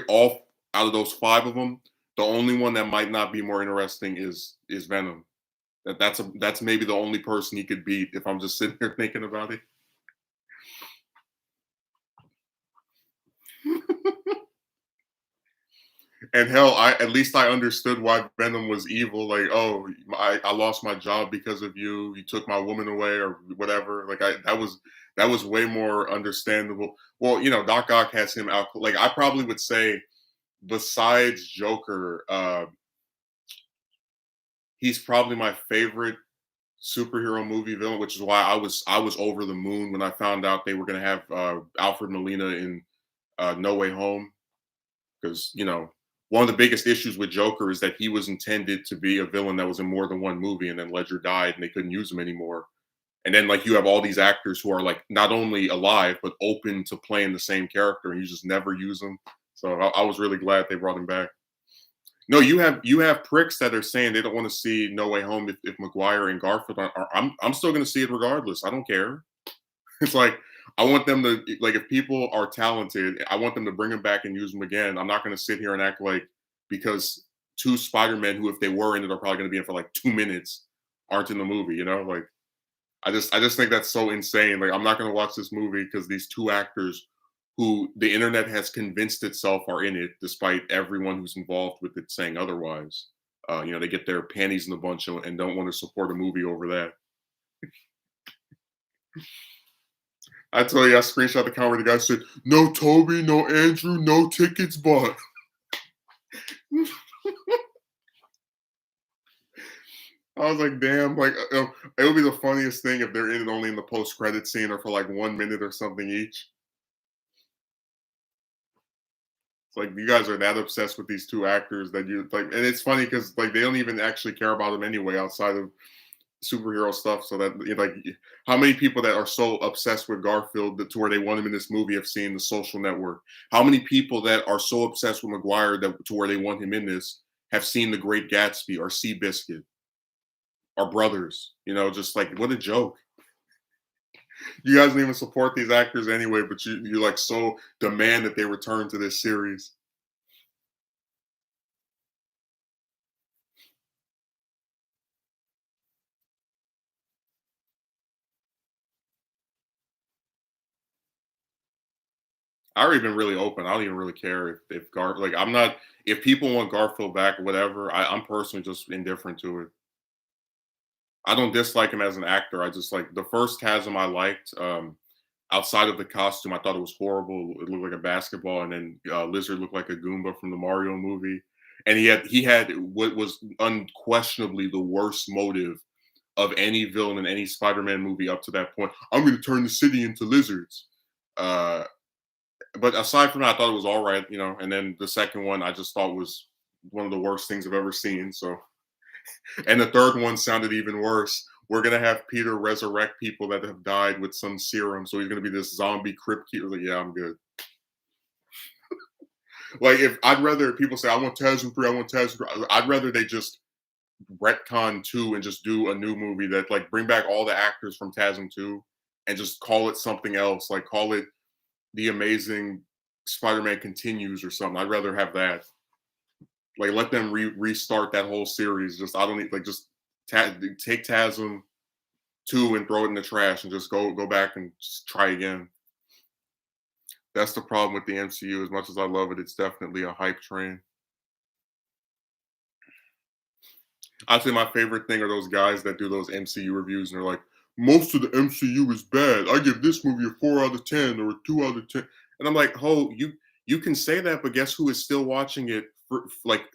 A: all out of those 5 of them, the only one that might not be more interesting is Venom. That's maybe the only person he could beat if I'm just sitting here thinking about it. And hell, I at least I understood why Venom was evil. Like, oh, I lost my job because of you. You took my woman away, or whatever. Like, that was way more understandable. Well, Doc Ock has him out. Like, I probably would say, besides Joker, he's probably my favorite superhero movie villain. Which is why I was over the moon when I found out they were going to have Alfred Molina in No Way Home, because one of the biggest issues with Joker is that he was intended to be a villain that was in more than one movie, and then Ledger died, and they couldn't use him anymore. And then like you have all these actors who are like not only alive but open to playing the same character, and you just never use them. So I was really glad they brought him back. No, you have pricks that are saying they don't want to see No Way Home if Maguire and Garfield are. I'm still going to see it regardless. I don't care. It's like I want them to like if people are talented, I want them to bring them back and use them again. I'm not going to sit here and act like because 2 Spider-Men who if they were in it are probably going to be in for like 2 minutes aren't in the movie. Like I just think that's so insane. Like I'm not going to watch this movie because these 2 actors who the internet has convinced itself are in it, despite everyone who's involved with it saying otherwise. They get their panties in a bunch and don't want to support a movie over that. I tell you, I screenshot the comment. The guy said, "No Toby, no Andrew, no tickets bought." I was like, "Damn!" Like, it would be the funniest thing if they're in it only in the post-credit scene or for like 1 minute or something each. It's like you guys are that obsessed with these 2 actors that you like, and it's funny because like they don't even actually care about them anyway outside of superhero stuff. So that like, how many people that are so obsessed with Garfield to where they want him in this movie have seen The Social Network? How many people that are so obsessed with Maguire that to where they want him in this have seen The Great Gatsby or Seabiscuit or Brothers? Just like what a joke. You guys don't even support these actors anyway, but you like so demand that they return to this series. I even really open. I don't even really care if like I'm not if people want Garfield back or whatever. I'm personally just indifferent to it. I don't dislike him as an actor. I just like the first Chasm I liked. Outside of the costume, I thought it was horrible. It looked like a basketball, and then Lizard looked like a Goomba from the Mario movie. And he had what was unquestionably the worst motive of any villain in any Spider-Man movie up to that point. I'm going to turn the city into lizards. Uh, but aside from that, I thought it was all right, And then the second one, I just thought was one of the worst things I've ever seen. So, and the third one sounded even worse. We're gonna have Peter resurrect people that have died with some serum, so he's gonna be this zombie crypt keeper. Like, yeah, I'm good. Like, if I'd rather people say I want Tasm 3, I want Tasm 3. I'd rather they just retcon 2 and just do a new movie that like bring back all the actors from Tasm 2 and just call it something else. Like call it The Amazing Spider-Man Continues or something. I'd rather have that. Like let them restart that whole series. Just I don't need like just take TASM 2 and throw it in the trash and just go back and just try again. That's the problem with the MCU. As much as I love it, it's definitely a hype train. I'd say my favorite thing are those guys that do those MCU reviews and they're like, most of the MCU is bad. I give this movie a 4 out of 10 or a 2 out of 10. And I'm like, oh, you can say that, but guess who is still watching it for like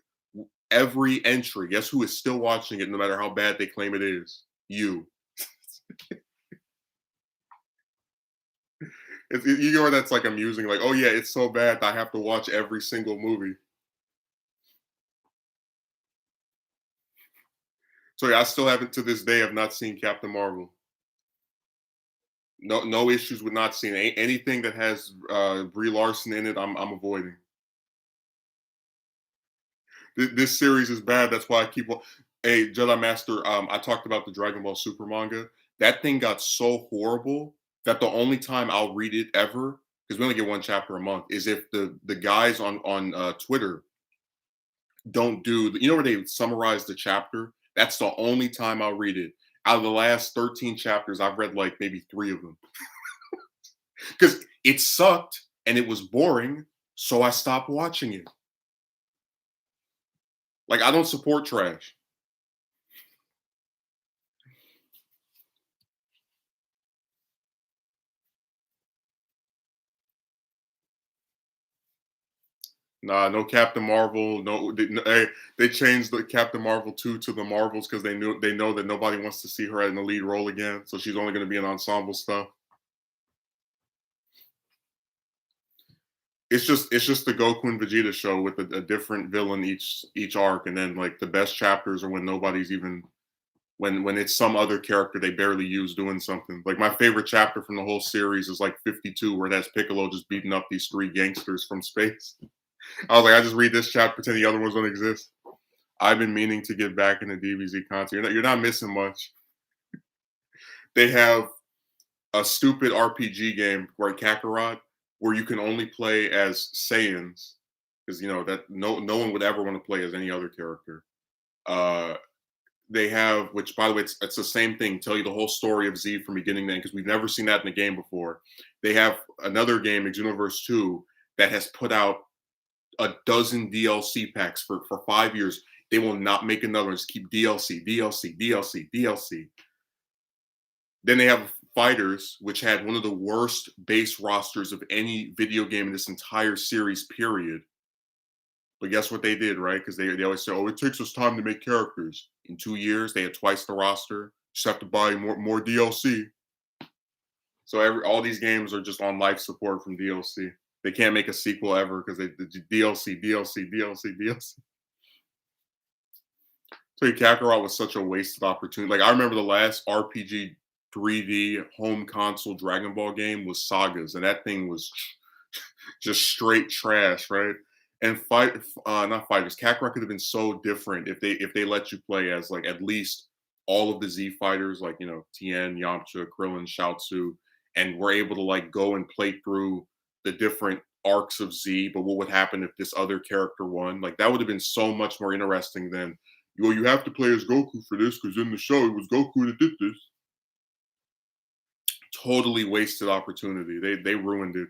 A: every entry? Guess who is still watching it no matter how bad they claim it is? You. You know that's like amusing, like, oh yeah, it's so bad that I have to watch every single movie. So yeah, I still haven't to this day have not seen Captain Marvel. No issues with not seeing anything that has Brie Larson in it. I'm avoiding. This series is bad. That's why I keep. Hey, Jedi Master. I talked about the Dragon Ball Super manga. That thing got so horrible that the only time I'll read it ever, because we only get one chapter a month, is if the guys on Twitter don't do. You know where they summarize the chapter. That's the only time I'll read it. Out of the last 13 chapters, I've read like maybe 3 of them because it sucked and it was boring. So I stopped watching it. Like I don't support trash. Nah, no Captain Marvel. No, hey, they changed the Captain Marvel 2 to the Marvels because they know that nobody wants to see her in the lead role again. So she's only going to be in ensemble stuff. It's just the Goku and Vegeta show with a different villain each arc, and then like the best chapters are when nobody's even when it's some other character they barely use doing something. Like my favorite chapter from the whole series is like 52, where that's Piccolo just beating up these 3 gangsters from space. I was like, I just read this chapter, pretend the other ones don't exist. I've been meaning to get back into DBZ content. You're not missing much. They have a stupid RPG game, right, Kakarot, where you can only play as Saiyans, because you know that no one would ever want to play as any other character. Uh, they have, which by the way, it's the same thing. Tell you the whole story of Z from beginning to end because we've never seen that in a game before. They have another game, Xenoverse 2, that has put out a dozen DLC packs for 5 years. They will not make another one. Just keep DLC, DLC, DLC, DLC. Then they have Fighters, which had one of the worst base rosters of any video game in this entire series, period. But guess what they did, right? Because they always say, oh, it takes us time to make characters. In 2 years, they had twice the roster. Just have to buy more DLC. So all these games are just on life support from DLC. They can't make a sequel ever because they the DLC, DLC, DLC, DLC. So Kakarot was such a wasted opportunity. Like I remember the last RPG 3D home console Dragon Ball game was Sagas, and that thing was just straight trash, right? And not fighters. Kakarot could have been so different if they let you play as like at least all of the Z fighters, like you know Tien, Yamcha, Krillin, Chaozu, and we're able to like go and play through the different arcs of Z. But what would happen if this other character won? Like that would have been so much more interesting than well, you have to play as Goku for this because in the show it was Goku that did this. Totally wasted opportunity. They ruined it.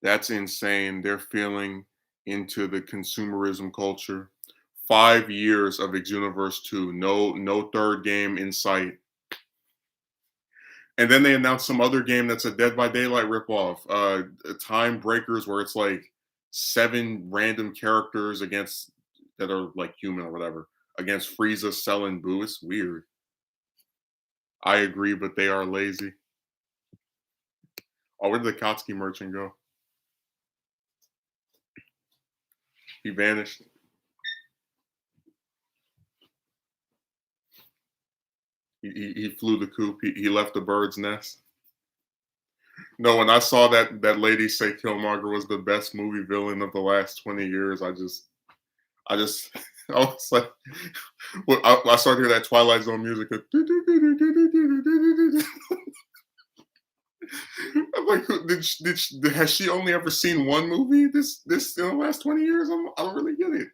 A: That's insane. They're feeling into the consumerism culture. 5 years of Xenoverse 2, no third game in sight. And then they announced some other game that's a Dead by Daylight ripoff, Time Breakers, where it's like 7 random characters against that are like human or whatever against Frieza, Cell, and Boo. It's weird. I agree, but they are lazy. Oh, where did the Kotsky merchant go? He vanished. He flew the coop. He left the bird's nest. No, when I saw that lady say Killmonger was the best movie villain of the last 20 years, I just I was like, well, I started hearing that Twilight Zone music. I'm like, has she only ever seen one movie this in the last 20 years? I don't really get it.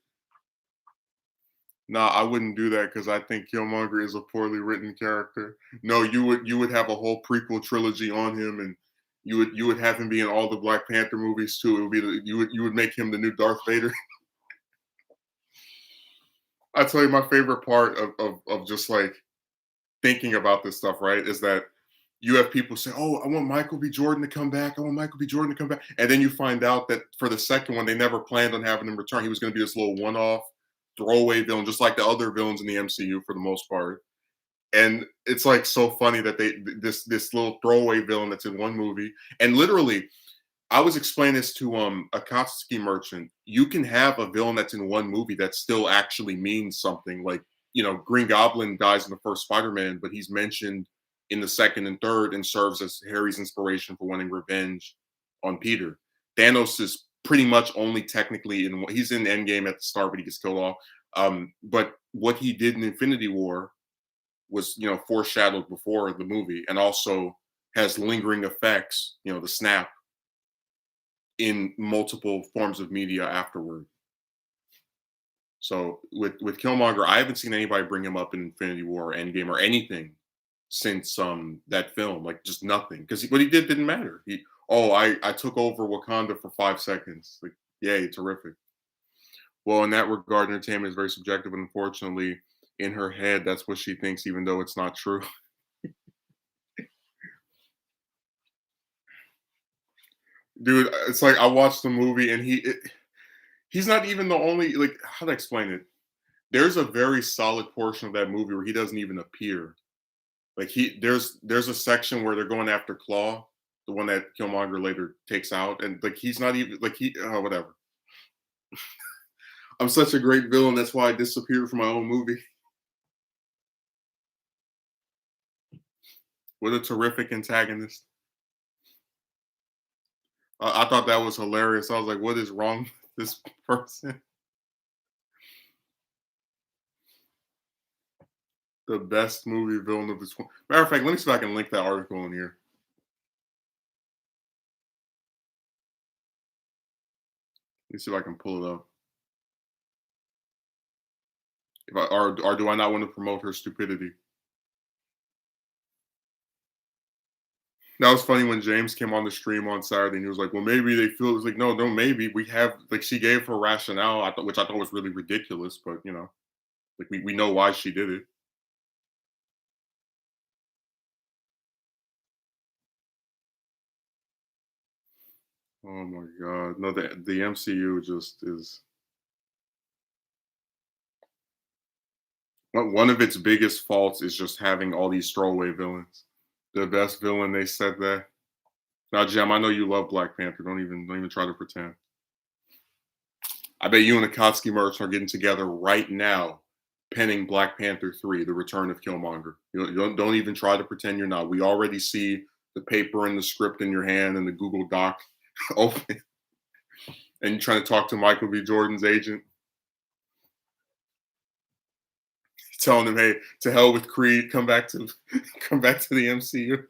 A: Nah, I wouldn't do that because I think Killmonger is a poorly written character. No, you would have a whole prequel trilogy on him, and you would have him be in all the Black Panther movies too. It would be you would make him the new Darth Vader. I tell you, my favorite part of just like thinking about this stuff, right, is that you have people say, "Oh, I want Michael B. Jordan to come back. I want Michael B. Jordan to come back," and then you find out that for the second one, they never planned on having him return. He was going to be this little one-off throwaway villain, just like the other villains in the MCU for the most part. And it's like so funny that this little throwaway villain that's in one movie, and literally I was explaining this to a Akatsuki merchant. You can have a villain that's in one movie that still actually means something. Like, Green Goblin dies in the first Spider-Man, but he's mentioned in the second and third and serves as Harry's inspiration for wanting revenge on Peter. Thanos is pretty much only technically he's in Endgame at the start, but he gets killed off. But what he did in Infinity War was, foreshadowed before the movie, and also has lingering effects. The snap in multiple forms of media afterward. So with Killmonger, I haven't seen anybody bring him up in Infinity War or Endgame or anything since that film. Like, just nothing. Because what he didn't matter. I took over Wakanda for 5 seconds. Like, yay, terrific. Well, in that regard, entertainment is very subjective, and unfortunately, in her head, that's what she thinks, even though it's not true. Dude, it's like I watched the movie, and he's not even the only, like, how to explain it? There's a very solid portion of that movie where he doesn't even appear. Like, there's a section where they're going after Claw, the one that Killmonger later takes out, and like he's not even like whatever. I'm such a great villain. That's why I disappeared from my own movie. What a terrific antagonist. I thought that was hilarious. I was like, what is wrong with this person? The best movie villain of the matter of fact, let me see if I can link that article in here. Let me see if I can pull it up. If I or do I not want to promote her stupidity? That was funny when James came on the stream on Saturday and he was like, "Well, maybe they feel." It was like, "No, no, maybe we have." Like, she gave her rationale, which I thought was really ridiculous, but like we know why she did it. Oh my god, no, the MCU just is one of its biggest faults is just having all these throwaway villains. The best villain, they said that. Now, Jim, I know you love Black Panther. Don't even try to pretend. I bet you and Akatsuki merch are getting together right now, penning Black Panther 3, The Return of Killmonger. You don't even try to pretend you're not. We already see the paper and the script in your hand and the Google Doc open, and you're trying to talk to Michael B. Jordan's agent, telling him, "Hey, to hell with Creed, come back to come back to the MCU."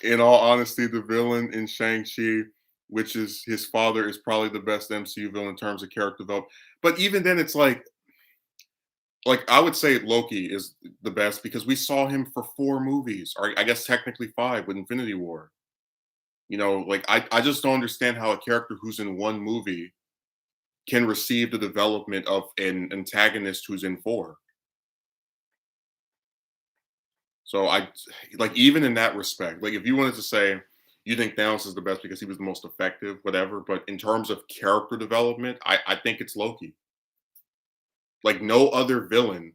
A: In all honesty, the villain in Shang-Chi, which is his father, is probably the best MCU villain in terms of character development. But even then, it's like I would say Loki is the best because we saw him for 4 movies, or I guess technically 5 with Infinity War. Like I just don't understand how a character who's in one movie can receive the development of an antagonist who's in 4. So I like, even in that respect, like if you wanted to say you think Thanos is the best because he was the most effective, whatever, but in terms of character development, I think it's Loki. Like, no other villain,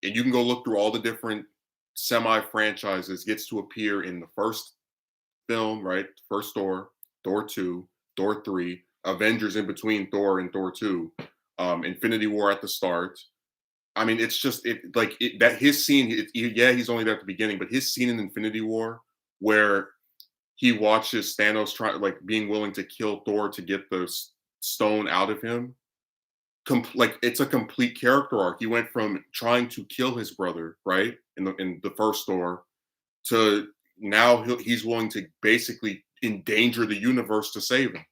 A: and you can go look through all the different semi franchises, gets to appear in the first film, right? First Thor, Thor 2, Thor 3, Avengers in between Thor and Thor 2, Infinity War at the start. I mean, it's just that his scene. Yeah, he's only there at the beginning, but his scene in Infinity War where he watches Thanos try, like, being willing to kill Thor to get the stone out of him. like it's a complete character arc. He went from trying to kill his brother, right, in the first store, to now he's willing to basically endanger the universe to save him.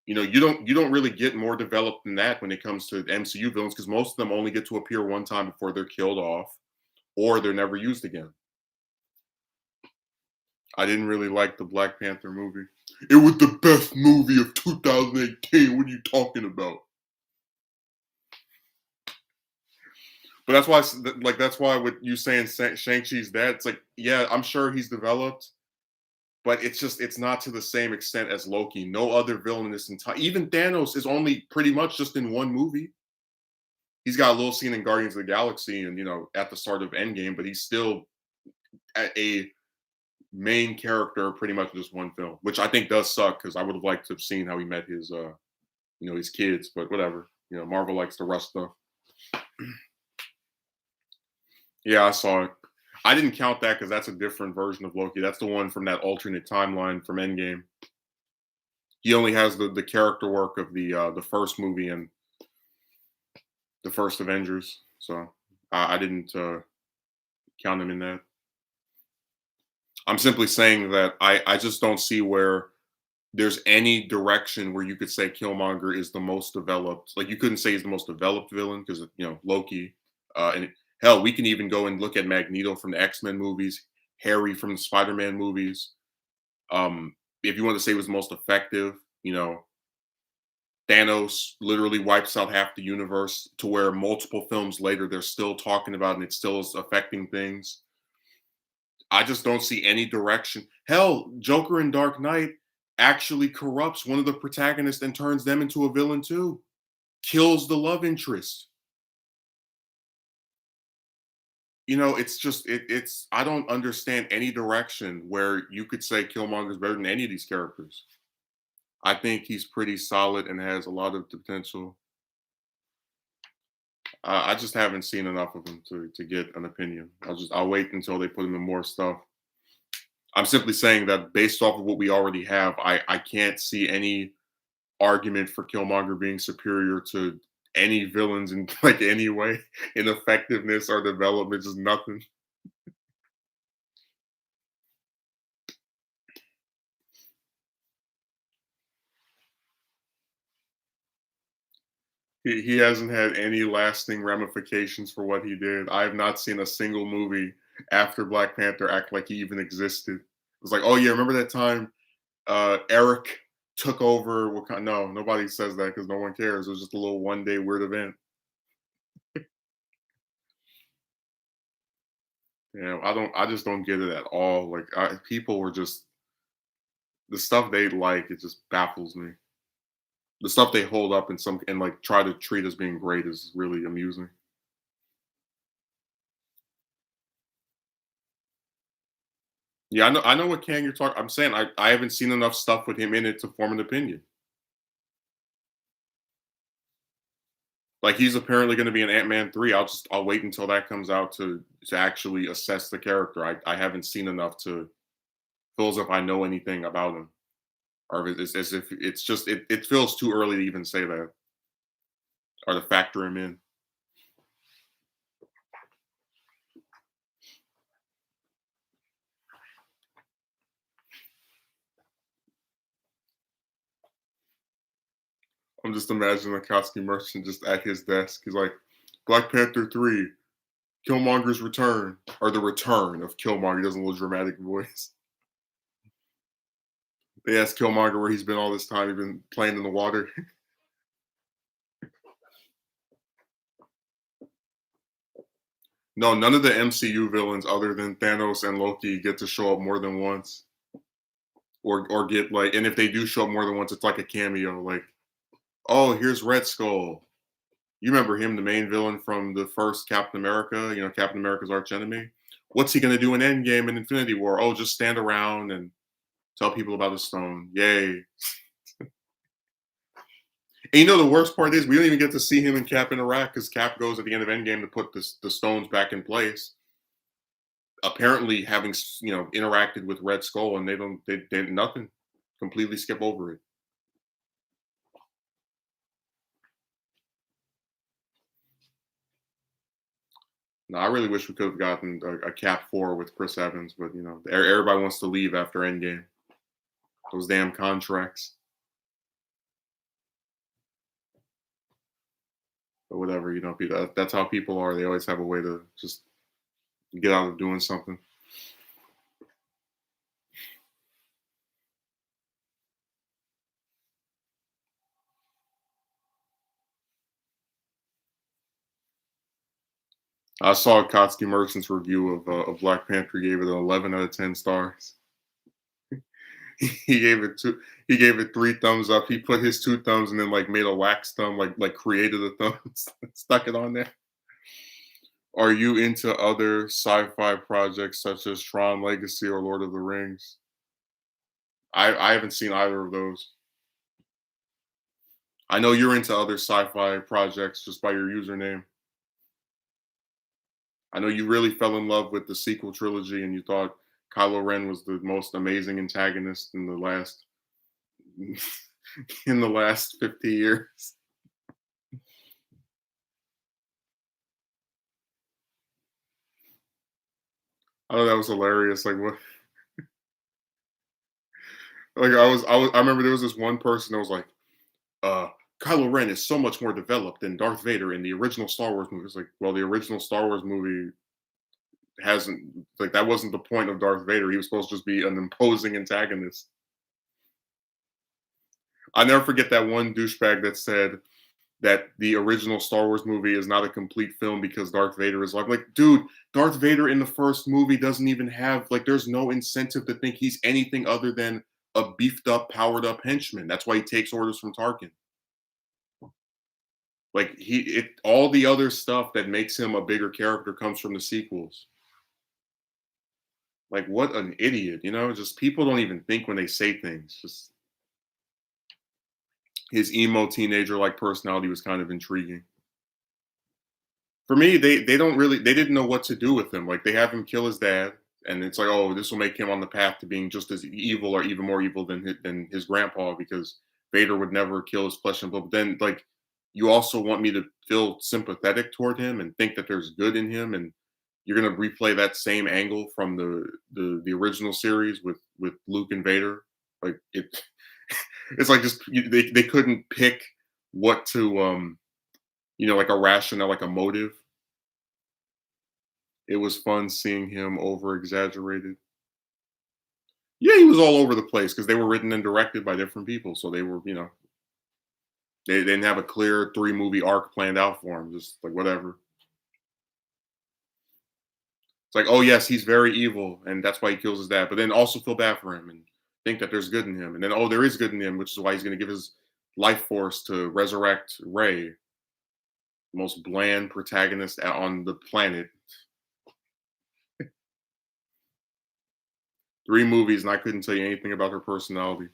A: You don't really get more developed than that when it comes to MCU villains because most of them only get to appear one time before they're killed off or they're never used again. I didn't really like the Black Panther movie. It was the best movie of 2018. What are you talking about? But that's why, like, that's why with you saying Shang-Chi's dad, it's like, yeah, I'm sure he's developed, but it's not to the same extent as Loki. No other villain in this entire, even Thanos is only pretty much just in one movie. He's got a little scene in Guardians of the Galaxy and at the start of Endgame, but he's still a main character pretty much in just one film, which I think does suck because I would have liked to have seen how he met his kids, but whatever. Marvel likes to rush stuff. Yeah, I saw it. I didn't count that because that's a different version of Loki. That's the one from that alternate timeline from Endgame. He only has the character work of the first movie and the first Avengers. So I didn't count him in that. I'm simply saying that I just don't see where there's any direction where you could say Killmonger is the most developed. Like you couldn't say he's the most developed villain because Loki, and hell, we can even go and look at Magneto from the X-Men movies, Harry from the Spider-Man movies. If you want to say he was most effective, Thanos literally wipes out half the universe to where multiple films later they're still talking about and it still is affecting things. I just don't see any direction. Hell, Joker in Dark Knight actually corrupts one of the protagonists and turns them into a villain too. Kills the love interest. It's just it's I don't understand any direction where you could say Killmonger's better than any of these characters. I think he's pretty solid and has a lot of potential. I just haven't seen enough of him to get an opinion. I'll wait until they put him in more stuff. I'm simply saying that based off of what we already have, I can't see any argument for Killmonger being superior to any villains in like any way in effectiveness or development. Just nothing. He hasn't had any lasting ramifications for what he did. I have not seen a single movie after Black Panther act like he even existed. It was like, oh yeah, remember that time Eric took over Wakanda? No, nobody says that because no one cares. It was just a little one day weird event. I just don't get it at all. Like people were just the stuff they like. It just baffles me. The stuff they hold up and like try to treat as being great is really amusing. Yeah, I know what Kang you're talking. I'm saying I haven't seen enough stuff with him in it to form an opinion. Like he's apparently going to be in Ant-Man 3. I'll wait until that comes out to actually assess the character. I haven't seen enough to feel as if I know anything about him, or if it's as if it's just it feels too early to even say that or to factor him in. I'm just imagining a Koski merchant just at his desk. He's like, Black Panther 3, Killmonger's return, or the return of Killmonger. He doesn't a little dramatic voice. They asked Killmonger where he's been all this time. He's been playing in the water. No, none of the MCU villains other than Thanos and Loki get to show up more than once. Or get like, and if they do show up more than once, it's like a cameo. Like, oh, here's Red Skull. You remember him, the main villain from the first Captain America, Captain America's arch enemy. What's he gonna do in Endgame and Infinity War? Oh, just stand around and tell people about the stone. Yay. And the worst part is we don't even get to see him and Cap interact because Cap goes at the end of Endgame to put the stones back in place. Apparently having interacted with Red Skull and they nothing. Completely skip over it. No, I really wish we could have gotten a Cap 4 with Chris Evans, but everybody wants to leave after Endgame. Those damn contracts. But whatever, that's how people are. They always have a way to just get out of doing something. I saw Kotsky Merchant's review of Black Panther. Gave it an 11 out of 10 stars. He gave it two. He gave it three thumbs up. He put his two thumbs and then like made a wax thumb, like created a thumb, stuck it on there. Are you into other sci-fi projects such as Tron Legacy or Lord of the Rings? I haven't seen either of those. I know you're into other sci-fi projects just by your username. I know you really fell in love with the sequel trilogy and you thought Kylo Ren was the most amazing antagonist in the last in the last 50 years. I thought that was hilarious. Like what like I remember there was this one person that was like, uh Kylo Ren is so much more developed than Darth Vader in the original Star Wars movie. It's like, well, the original Star Wars movie hasn't like that wasn't the point of Darth Vader. He was supposed to just be an imposing antagonist. I never forget that one douchebag that said that the original Star Wars movie is not a complete film because Darth Vader is like, dude, Darth Vader in the first movie doesn't even have like there's no incentive to think he's anything other than a beefed up, powered up henchman. That's why he takes orders from Tarkin. Like all the other stuff that makes him a bigger character comes from the sequels. Like what an idiot. Just people don't even think when they say things. Just his emo teenager like personality was kind of intriguing. For me, they don't really they didn't know what to do with him. Like they have him kill his dad, and it's like, oh, this will make him on the path to being just as evil or even more evil than his grandpa because Vader would never kill his flesh and blood. But then, like, you also want me to feel sympathetic toward him and think that there's good in him, and you're gonna replay that same angle from the original series with Luke and Vader. Like it's like just they couldn't pick what to like a rationale, like a motive. It was fun seeing him over exaggerated. Yeah, he was all over the place because they were written and directed by different people, so they were, they didn't have a clear 3-movie arc planned out for him, just like whatever. It's like, oh yes, he's very evil, and that's why he kills his dad, but then also feel bad for him and think that there's good in him, and then oh, there is good in him, which is why he's going to give his life force to resurrect Rey, the most bland protagonist on the planet. 3 movies, and I couldn't tell you anything about her personality.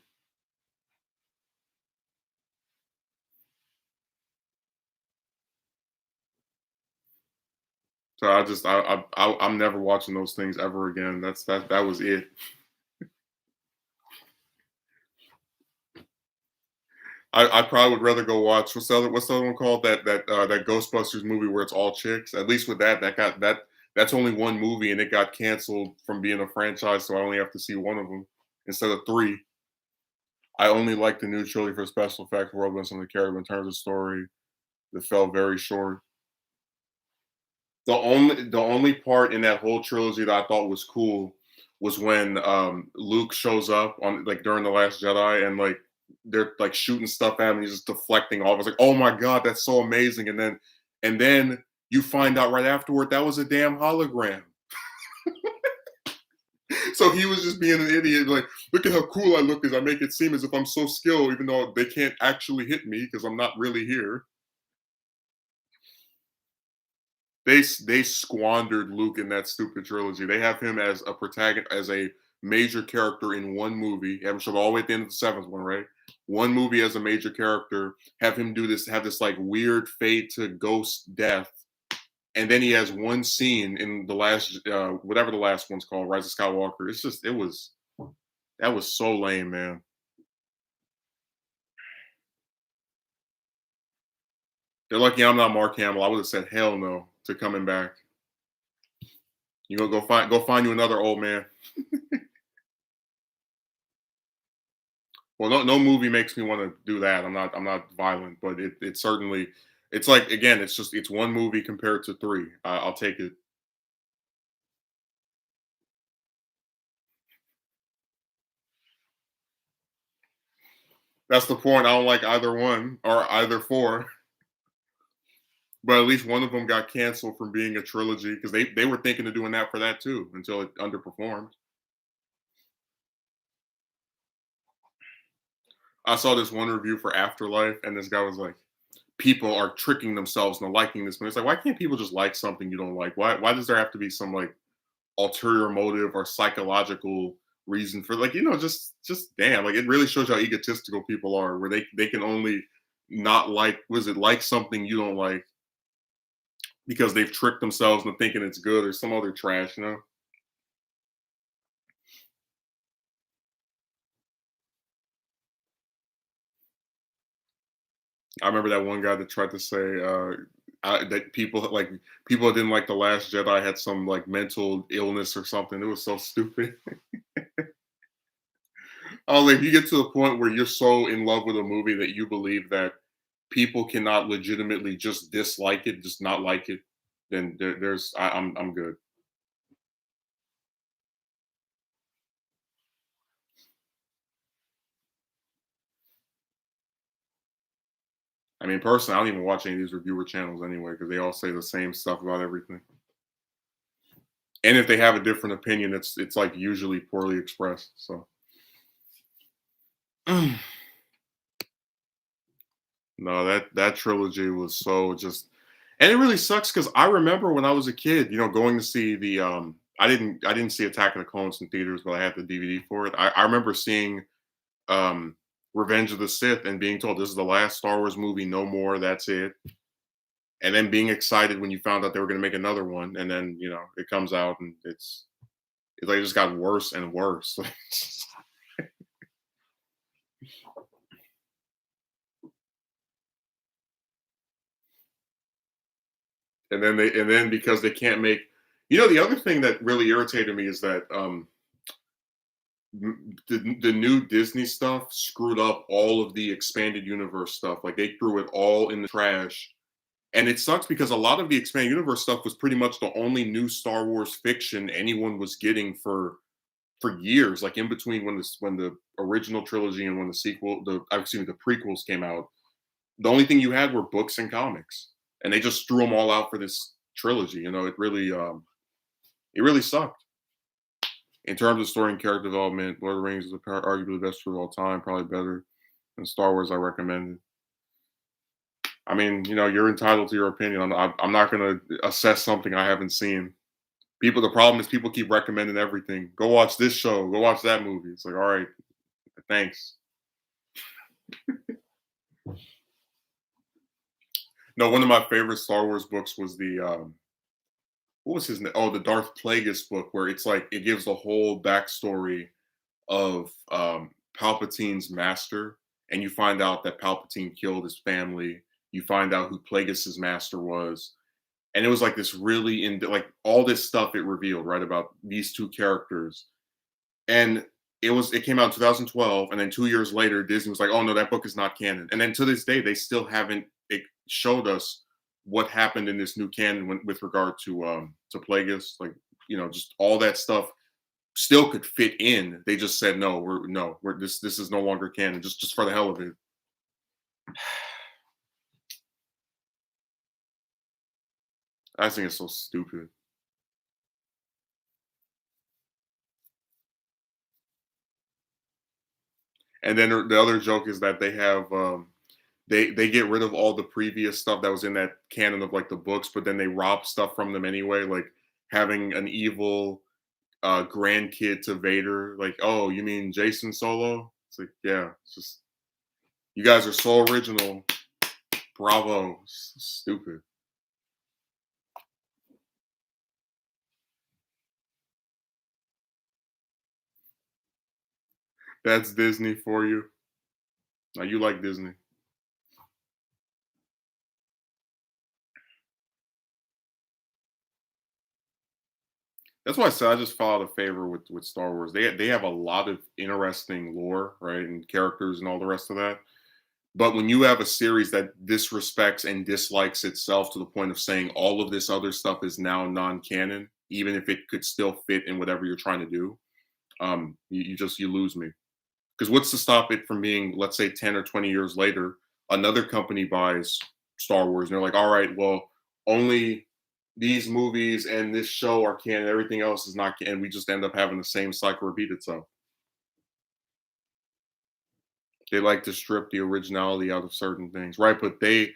A: So I'm never watching those things ever again. That was it. I probably would rather go watch what's the other one called that Ghostbusters movie where it's all chicks. At least with that's only one movie and it got canceled from being a franchise, so I only have to see one of them instead of three. I only like the new trilogy for special effects, World Ends on the Caribbean. In terms of story, that fell very short. The only part in that whole trilogy that I thought was cool was when Luke shows up on like during the Last Jedi and like they're like shooting stuff at him and he's just deflecting all. I was like, oh my god, that's so amazing. And then you find out right afterward that was a damn hologram. So he was just being an idiot, like, look at how cool I look as I make it seem as if I'm so skilled, even though they can't actually hit me because I'm not really here. They squandered Luke in that stupid trilogy. They have him as a protagonist, as a major character in one movie. Have him show up all the way at the end of the seventh one, right? One movie as a major character. Have him have this like weird fade to ghost death, and then he has one scene in the last, whatever the last one's called, Rise of Skywalker. It's just that was so lame, man. They're lucky I'm not Mark Hamill. I would have said hell no to coming back. You gonna go find you another old man. Well, no movie makes me want to do that. I'm not violent, but it certainly it's like again, it's one movie compared to three. I'll take it. That's the point. I don't like either one or either four, but at least one of them got canceled from being a trilogy because they were thinking of doing that for that too until it underperformed. I saw this one review for Afterlife, and this guy was like, "People are tricking themselves into liking this movie." It's like, why can't people just like something you don't like? Why does there have to be some like ulterior motive or psychological reason for just damn, like it really shows how egotistical people are, where they can only not like was it like something you don't like because they've tricked themselves into thinking it's good or some other trash. I remember that one guy that tried to say that people that didn't like the Last Jedi had some like mental illness or something. It was so stupid. Oh, like you get to a point where you're so in love with a movie that you believe that people cannot legitimately just dislike it, just not like it, then I'm good. I mean, personally, I don't even watch any of these reviewer channels anyway because they all say the same stuff about everything. And if they have a different opinion, it's like usually poorly expressed. So no, that trilogy was so just, and it really sucks because I remember when I was a kid, going to see the I didn't see Attack of the Clones in theaters, but I had the DVD for it. I remember seeing um Revenge of the Sith and being told this is the last Star Wars movie, no more, that's it. And then being excited when you found out they were going to make another one, and then it comes out and it's like it just got worse and worse. And then because they can't make, the other thing that really irritated me is that the new Disney stuff screwed up all of the expanded universe stuff. Like they threw it all in the trash. And it sucks because a lot of the expanded universe stuff was pretty much the only new Star Wars fiction anyone was getting for years. Like in between when the original trilogy and when the sequel, excuse me, the prequels came out, the only thing you had were books and comics, and they just threw them all out for this trilogy. It really sucked. In terms of story and character development, Lord of the Rings is arguably the best of all time, probably better than Star Wars. I recommend it. I mean, you're entitled to your opinion. I'm not going to assess something I haven't seen. The problem is people keep recommending everything. Go watch this show. Go watch that movie. It's like, all right, thanks. No, one of my favorite Star Wars books was what was his name? Oh, the Darth Plagueis book, where it's like it gives the whole backstory of Palpatine's master, and you find out that Palpatine killed his family. You find out who Plagueis's master was, and it was like this really like all this stuff it revealed right about these two characters, and it came out in 2012, and then 2 years later Disney was like, oh no, that book is not canon, and then to this day they still haven't showed us what happened in this new canon with regard to Plagueis, like just all that stuff still could fit in. They just said no, we're this is no longer canon, just for the hell of it. I think it's so stupid. And then the other joke is that they have they get rid of all the previous stuff that was in that canon of like the books, but then they rob stuff from them anyway, like having an evil grandkid to Vader. Like, oh, you mean Jason Solo? It's like, yeah, it's just you guys are so original. Bravo. Stupid. That's Disney for you. Now you like Disney. That's why I said I just fell out of favor with Star Wars. They have a lot of interesting lore, right, and characters and all the rest of that. But when you have a series that disrespects and dislikes itself to the point of saying all of this other stuff is now non-canon, even if it could still fit in whatever you're trying to do, you lose me. Because what's to stop it from being, let's say, 10 or 20 years later, another company buys Star Wars and they're like, all right, well, only these movies and this show are canon, everything else is not canon. And we just end up having the same cycle repeat itself. They like to strip the originality out of certain things, right? But they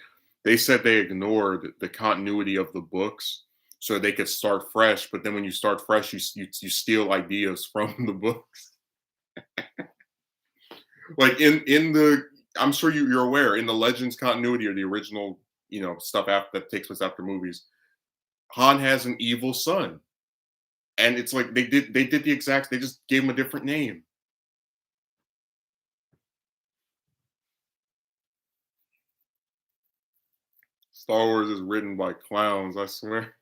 A: said they ignored the continuity of the books so they could start fresh. But then when you start fresh, you steal ideas from the books. Like in the, I'm sure you're aware, in the Legends continuity or the original, stuff after that takes place after movies, Han has an evil son, and it's like they did the exact, they just gave him a different name. Star Wars is written by clowns, I swear.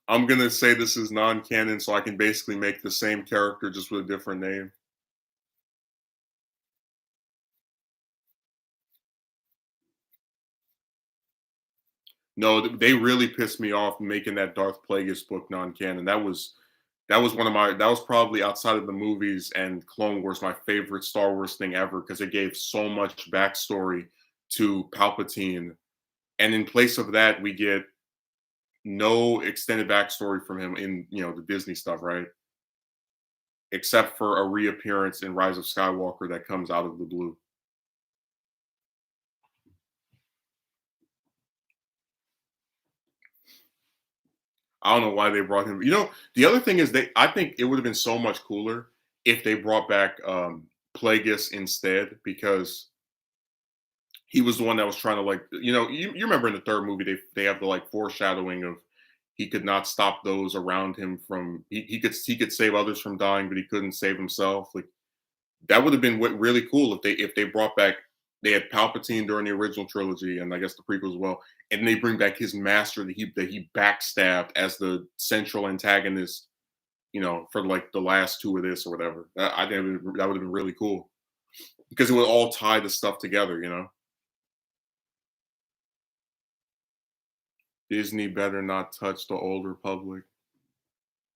A: I'm gonna say this is non-canon, so I can basically make the same character just with a different name. No, they really pissed me off making that Darth Plagueis book non-canon. That was one of my, that was probably outside of the movies and Clone Wars my favorite Star Wars thing ever because it gave so much backstory to Palpatine, and in place of that, we get no extended backstory from him in the Disney stuff, right? Except for a reappearance in Rise of Skywalker that comes out of the blue. I don't know why they brought him. The other thing is I think it would have been so much cooler if they brought back Plagueis instead, because he was the one that was trying to, like, you remember in the third movie they have the, like, foreshadowing of he could not stop those around him from, he could save others from dying, but he couldn't save himself. Like, that would have been really cool if they brought back, they had Palpatine during the original trilogy and I guess the prequels as well, and they bring back his master that he backstabbed as the central antagonist, for like the last two of this or whatever. I think that would have been really cool because it would all tie the stuff together. Disney better not touch the old Republic.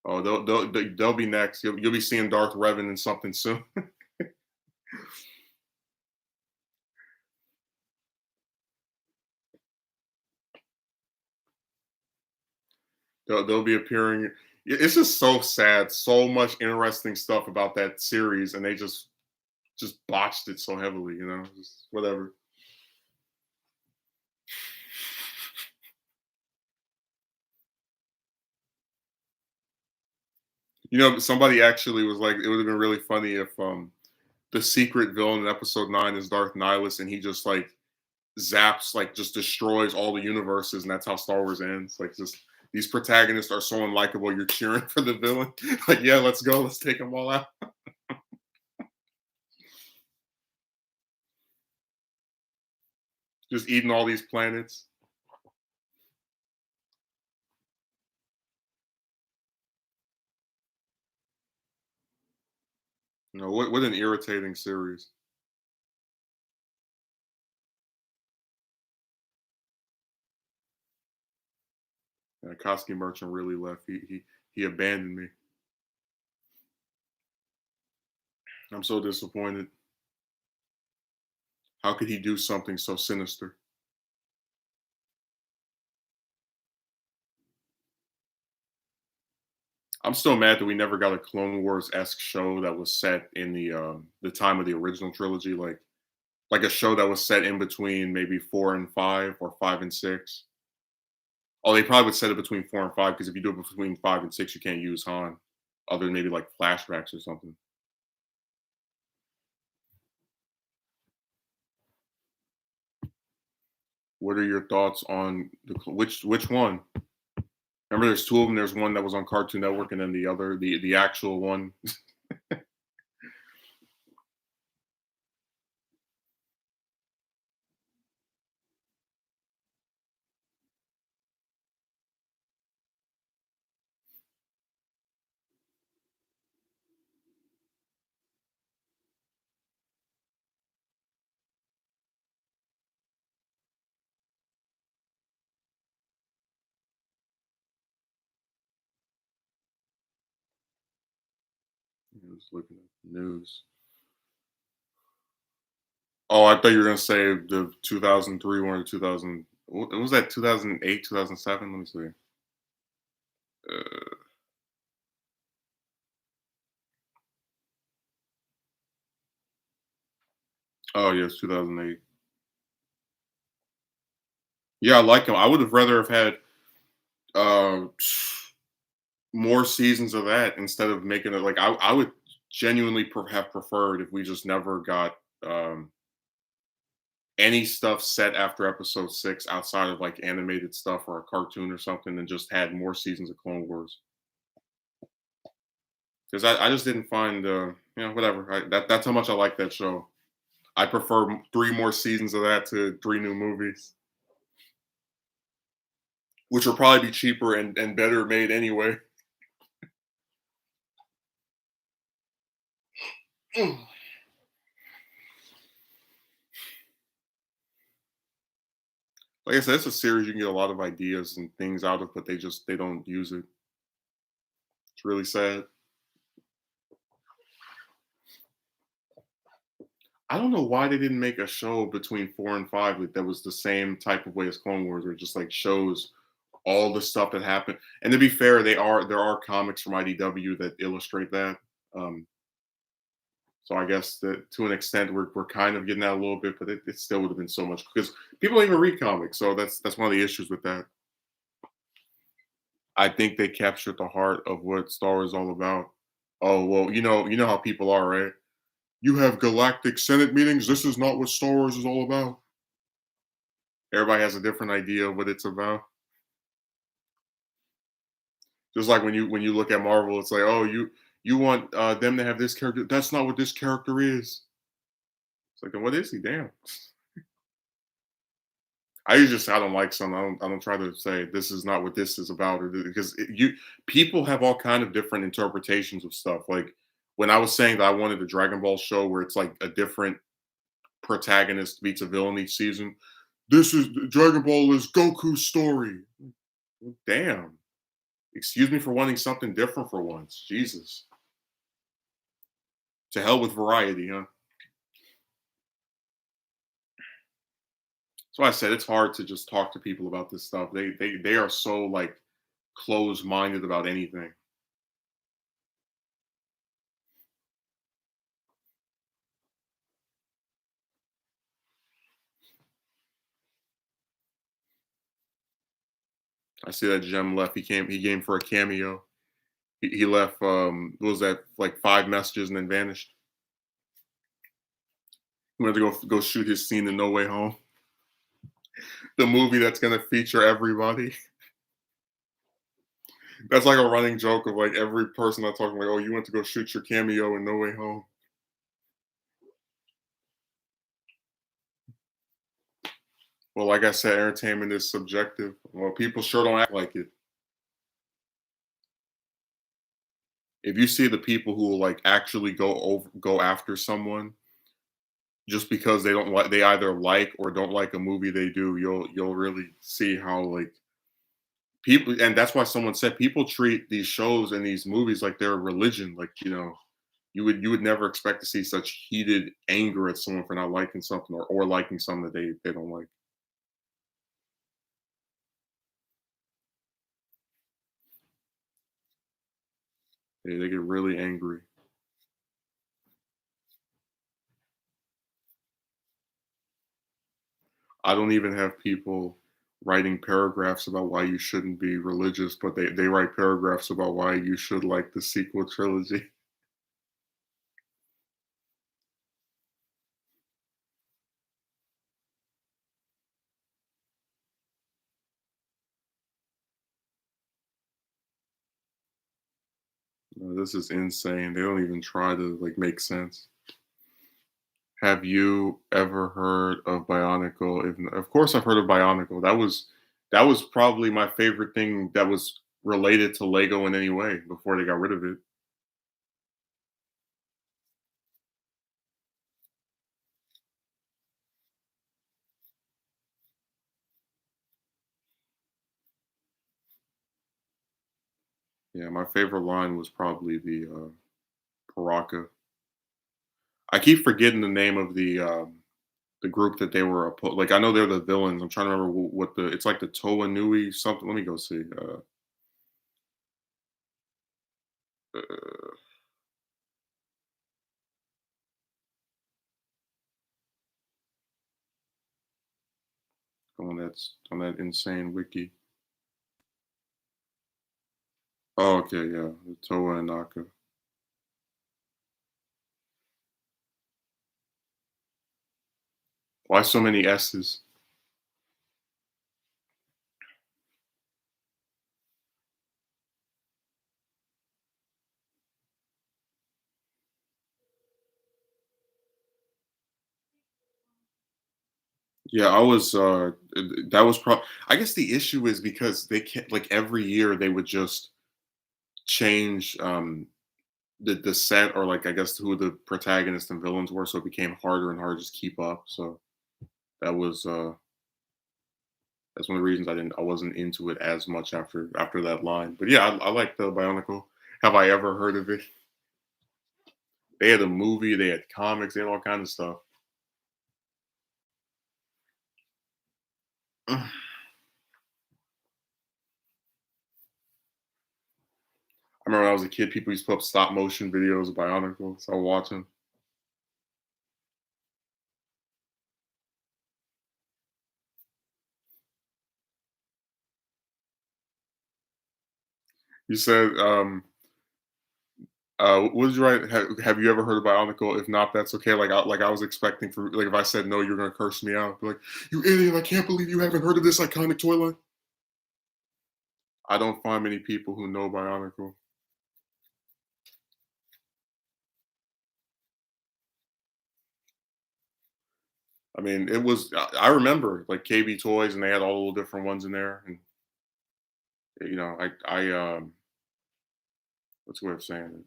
A: Oh, they'll be next. You'll be seeing Darth Revan in something soon. They'll be appearing. It's just so sad. So much interesting stuff about that series, and they just botched it so heavily. Just whatever. Somebody actually was like, it would have been really funny if the secret villain in episode 9 is Darth Nihilus, and he just like zaps, like just destroys all the universes, and that's how Star Wars ends. Like, just these protagonists are so unlikable. You're cheering for the villain. Like, yeah, let's go. Let's take them all out. Just eating all these planets. What an irritating series. Koski Merchant really left. He abandoned me. I'm so disappointed. How could he do something so sinister? I'm still mad that we never got a Clone Wars esque show that was set in the time of the original trilogy, like a show that was set in between maybe 4 and 5 or 5 and 6. Oh, they probably would set it between 4 and 5 because if you do it between 5 and 6, you can't use Han, other than maybe like flashbacks or something. What are your thoughts on which one? Remember, there's two of them. There's one that was on Cartoon Network, and then the other, the actual one. Just looking at the news. Oh, I thought you were gonna say the 2003 one or 2000. What was that? 2008, 2007. Let me see. Uh, oh yes, 2008. Yeah, I like him. I would have rather have had uh, more seasons of that instead of making it like I would genuinely have preferred if we just never got um, any stuff set after episode 6 outside of like animated stuff or a cartoon or something and just had more seasons of Clone Wars. Because I just didn't find, whatever. That's how much I like that show. I prefer three more seasons of that to three new movies, which will probably be cheaper and better made anyway. Like I said, it's a series you can get a lot of ideas and things out of, but they don't use it. It's really sad. I don't know why they didn't make a show between 4 and 5 that was the same type of way as Clone Wars, or just like shows all the stuff that happened. And to be fair, there are comics from IDW that illustrate that. Um, so I guess that to an extent we're kind of getting that a little bit, but it still would have been so much because people don't even read comics. So that's one of the issues with that. I think they captured the heart of what Star Wars is all about. Oh well, you know how people are, right? You have galactic Senate meetings. This is not what Star Wars is all about. Everybody has a different idea of what it's about. Just like when you look at Marvel, it's like, oh, you want them to have this character. That's not what this character is. It's like, then what is he? Damn. I usually just I don't like something. I don't try to say this is not what this is about, or because you people have all kind of different interpretations of stuff. Like when I was saying that I wanted a Dragon Ball show where it's like a different protagonist beats a villain each season. This is Dragon Ball is Goku's story. Well, damn. Excuse me for wanting something different for once. Jesus. To hell with variety, huh? So I said it's hard to just talk to people about this stuff. They are so like closed minded about anything. I see that Gem left. He came for a cameo. He left what was that, like 5 messages and then vanished. He went to go shoot his scene in No Way Home. The movie that's gonna feature everybody. That's like a running joke of like every person I talk to, like, oh, you went to go shoot your cameo in No Way Home. Well, like I said, entertainment is subjective. Well, people sure don't act like it. If you see the people who will like actually go after someone just because they either like or don't like a movie they do, you'll really see how like people, and that's why someone said people treat these shows and these movies like they're a religion. Like, you would never expect to see such heated anger at someone for not liking something, or liking something that they don't like. They get really angry. I don't even have people writing paragraphs about why you shouldn't be religious, but they write paragraphs about why you should like the sequel trilogy. This is insane. They don't even try to like make sense. Have you ever heard of Bionicle? Of course, I've heard of Bionicle. That was probably my favorite thing that was related to Lego in any way before they got rid of it. Yeah, my favorite line was probably the Paraka. I keep forgetting the name of the group that they were like. I know they're the villains. I'm trying to remember what the. It's like the Toa Nui something. Let me go see. Uh, on that insane wiki. Oh, okay, yeah, the Toa and Naka. Why so many S's? Yeah, I was. That was I guess the issue is because they can't like every year they would just change the set or like I guess who the protagonists and villains were, so it became harder and harder to just keep up. So that was that's one of the reasons I wasn't into it as much after that line. But yeah, I like the Bionicle. Have I ever heard of it? They had a movie, they had comics, they had all kinds of stuff. I remember when I was a kid, people used to put up stop motion videos of Bionicle, so I watch them. You said, what did you write? Have you ever heard of Bionicle? If not, that's okay. Like I was expecting for like if I said no, you're gonna curse me out. Be like, you idiot! I can't believe you haven't heard of this iconic toy line. I don't find many people who know Bionicle. I mean, it was. I remember like KB Toys, and they had all the different ones in there, and what's the way of saying it?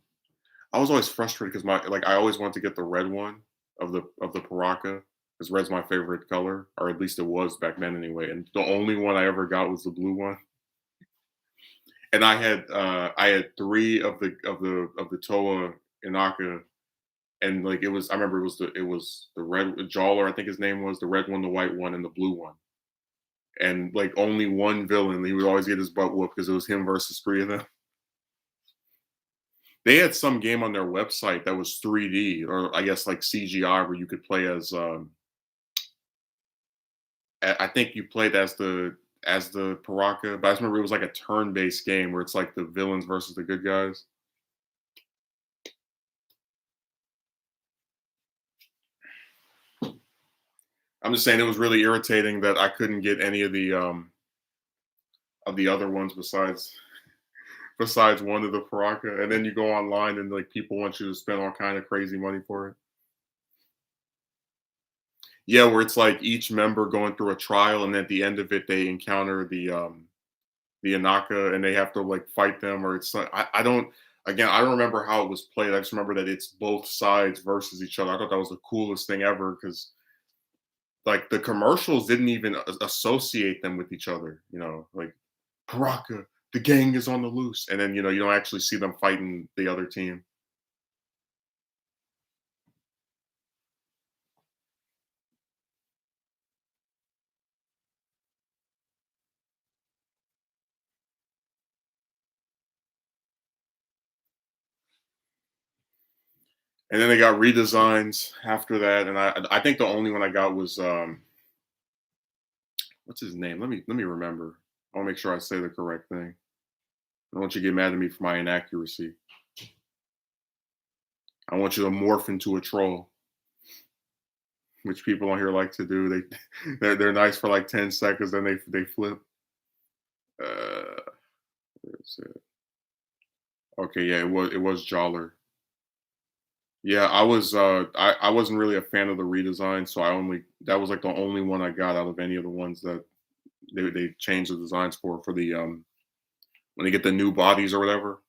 A: I was always frustrated because my like I always wanted to get the red one of the Paraka because red's my favorite color, or at least it was back then anyway. And the only one I ever got was the blue one. And I had three of the Toa Inaka, and like it was I remember it was the red Jawler I think his name was the red one, the white one, and the blue one. And like only one villain, he would always get his butt whooped because it was him versus three of them. They had some game on their website that was 3D or I guess like CGI where you could play as I think you played as the Paraka, but I just remember it was like a turn-based game where it's like the villains versus the good guys. I'm just saying it was really irritating that I couldn't get any of the other ones besides one of the Paraka, and then you go online and like people want you to spend all kind of crazy money for it. Yeah, where it's like each member going through a trial, and at the end of it, they encounter the Anaka, and they have to like fight them, or it's like I don't. Again, I don't remember how it was played. I just remember that it's both sides versus each other. I thought that was the coolest thing ever because like the commercials didn't even associate them with each other. Like Paraka, the gang is on the loose, and then you don't actually see them fighting the other team. And then they got redesigns after that, and I think the only one I got was what's his name? Let me remember. I want to make sure I say the correct thing. I don't want you to get mad at me for my inaccuracy. I want you to morph into a troll, which people on here like to do. They're nice for like 10 seconds, then they flip. Where is it? Okay, yeah, it was Jollar. Yeah, I wasn't really a fan of the redesign, so I only that was like the only one I got out of any of the ones that they changed the designs for the when they get the new bodies or whatever.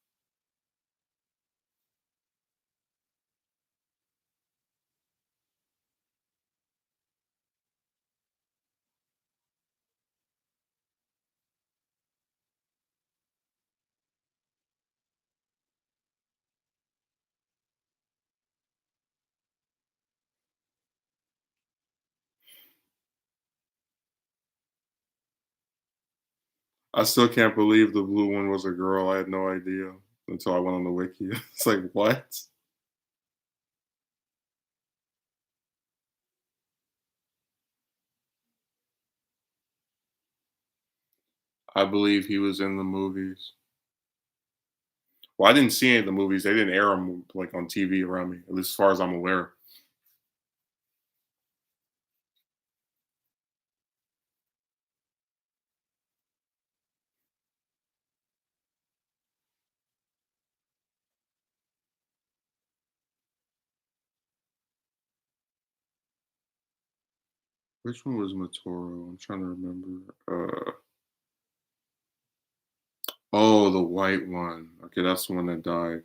A: I still can't believe the blue one was a girl. I had no idea until I went on the wiki. It's like, what? I believe he was in the movies. Well, I didn't see any of the movies. They didn't air them like on TV around me, at least as far as I'm aware. Which one was Matoro? I'm trying to remember. Oh, the white one. Okay, that's the one that died.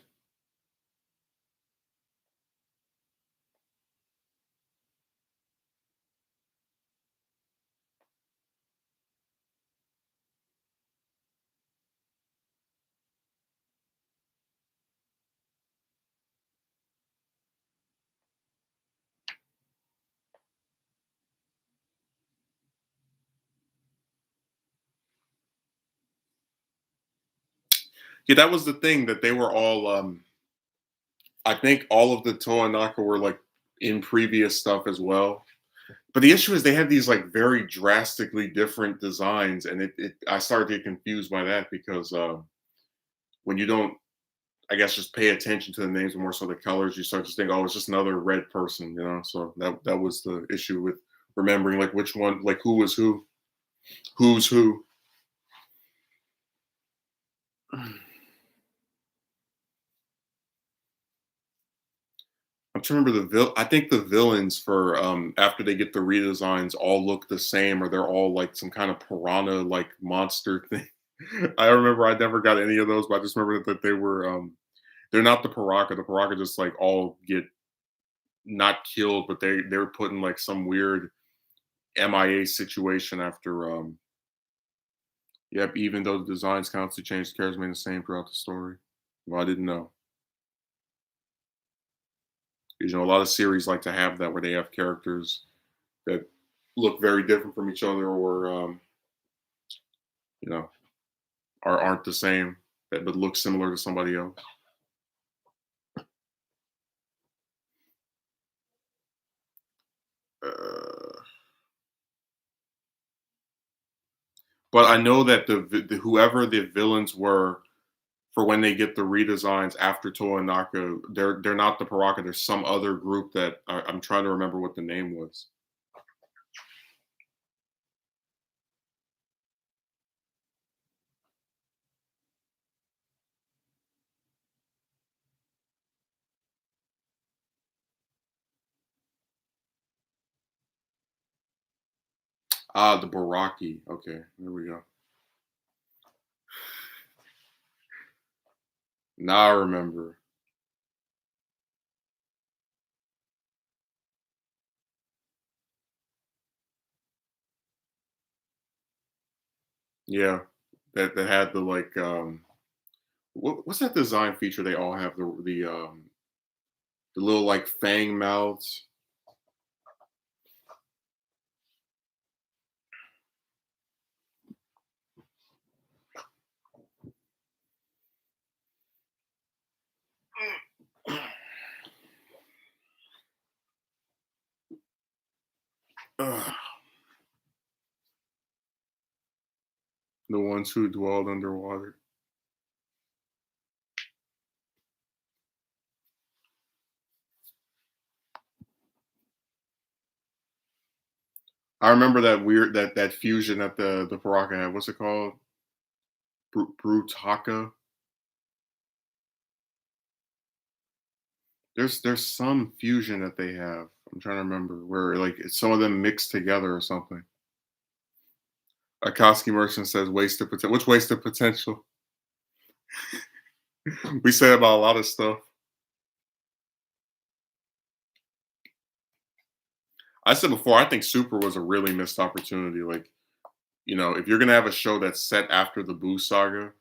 A: Yeah, that was the thing that they were all. I think all of the Toanaka were like in previous stuff as well. But the issue is they have these like very drastically different designs, and it I started to get confused by that because when you don't, I guess, just pay attention to the names more so the colors, you start to think, oh, it's just another red person, you know. So that was the issue with remembering like which one, like who was who, who's who. I'm trying to remember I think the villains for after they get the redesigns all look the same, or they're all like some kind of piranha like monster thing. I remember I never got any of those, but I just remember that they were they're not the Paraka. The Paraka just like all get not killed, but they're put in like some weird MIA situation after yep, even though the designs constantly change, the characters remain the same throughout the story. Well, I didn't know. Because, you know, a lot of series like to have that where they have characters that look very different from each other or you know, aren't the same that but look similar to somebody else. Uh, but I know that whoever the villains were for when they get the redesigns after Toanaka, they're not the Paraka. There's some other group that I'm trying to remember what the name was. Ah, the Baraki. Okay, there we go. Now I remember. Yeah, that had the like what's that design feature they all have the little like fang mouths. Ugh, the ones who dwelled underwater. I remember that weird that fusion that the Baraka had. What's it called? Brutaka. There's some fusion that they have. I'm trying to remember where like some of them mixed together or something. Akatsuki Merchant says wasted potential. Which wasted potential? We say about a lot of stuff. I said before, I think Super was a really missed opportunity. Like, you know, if you're gonna have a show that's set after the Boo saga,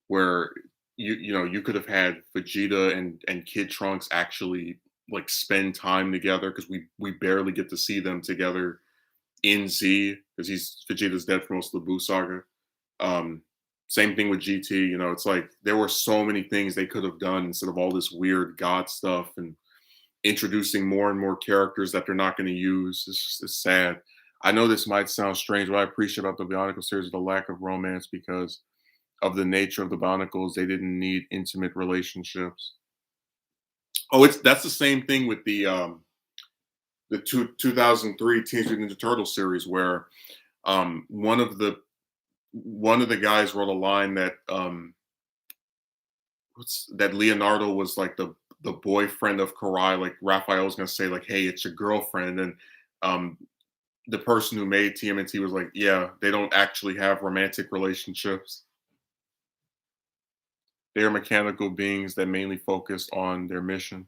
A: where you know you could have had Vegeta and Kid Trunks actually like spend time together because we barely get to see them together in Z because he's Vegeta's dead for most of the Boo saga. Um, Same thing with GT. You know, it's like there were so many things they could have done instead of all this weird God stuff and introducing more and more characters that they're not going to use. It's sad. I know this might sound strange, but I appreciate about the Bionicle series the lack of romance because of the nature of the Bionicles. They didn't need intimate relationships. Oh, it's that's the same thing with the 2003 Teenage Mutant Ninja Turtle series where one of the guys wrote a line that what's that Leonardo was like the boyfriend of Karai. Like Raphael was gonna say like, "Hey, it's your girlfriend," and um, the person who made TMNT was like, "Yeah, they don't actually have romantic relationships. They are mechanical beings that mainly focus on their mission."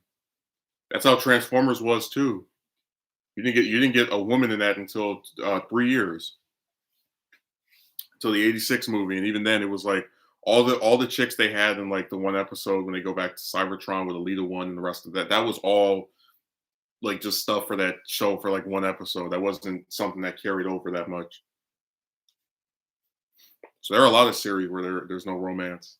A: That's how Transformers was too. You didn't get a woman in that until 3 years, until the '86 movie, and even then it was like all the chicks they had in like the one episode when they go back to Cybertron with Alita One and the rest of that was all like just stuff for that show for like one episode. That wasn't something that carried over that much. So there are a lot of series where there's no romance.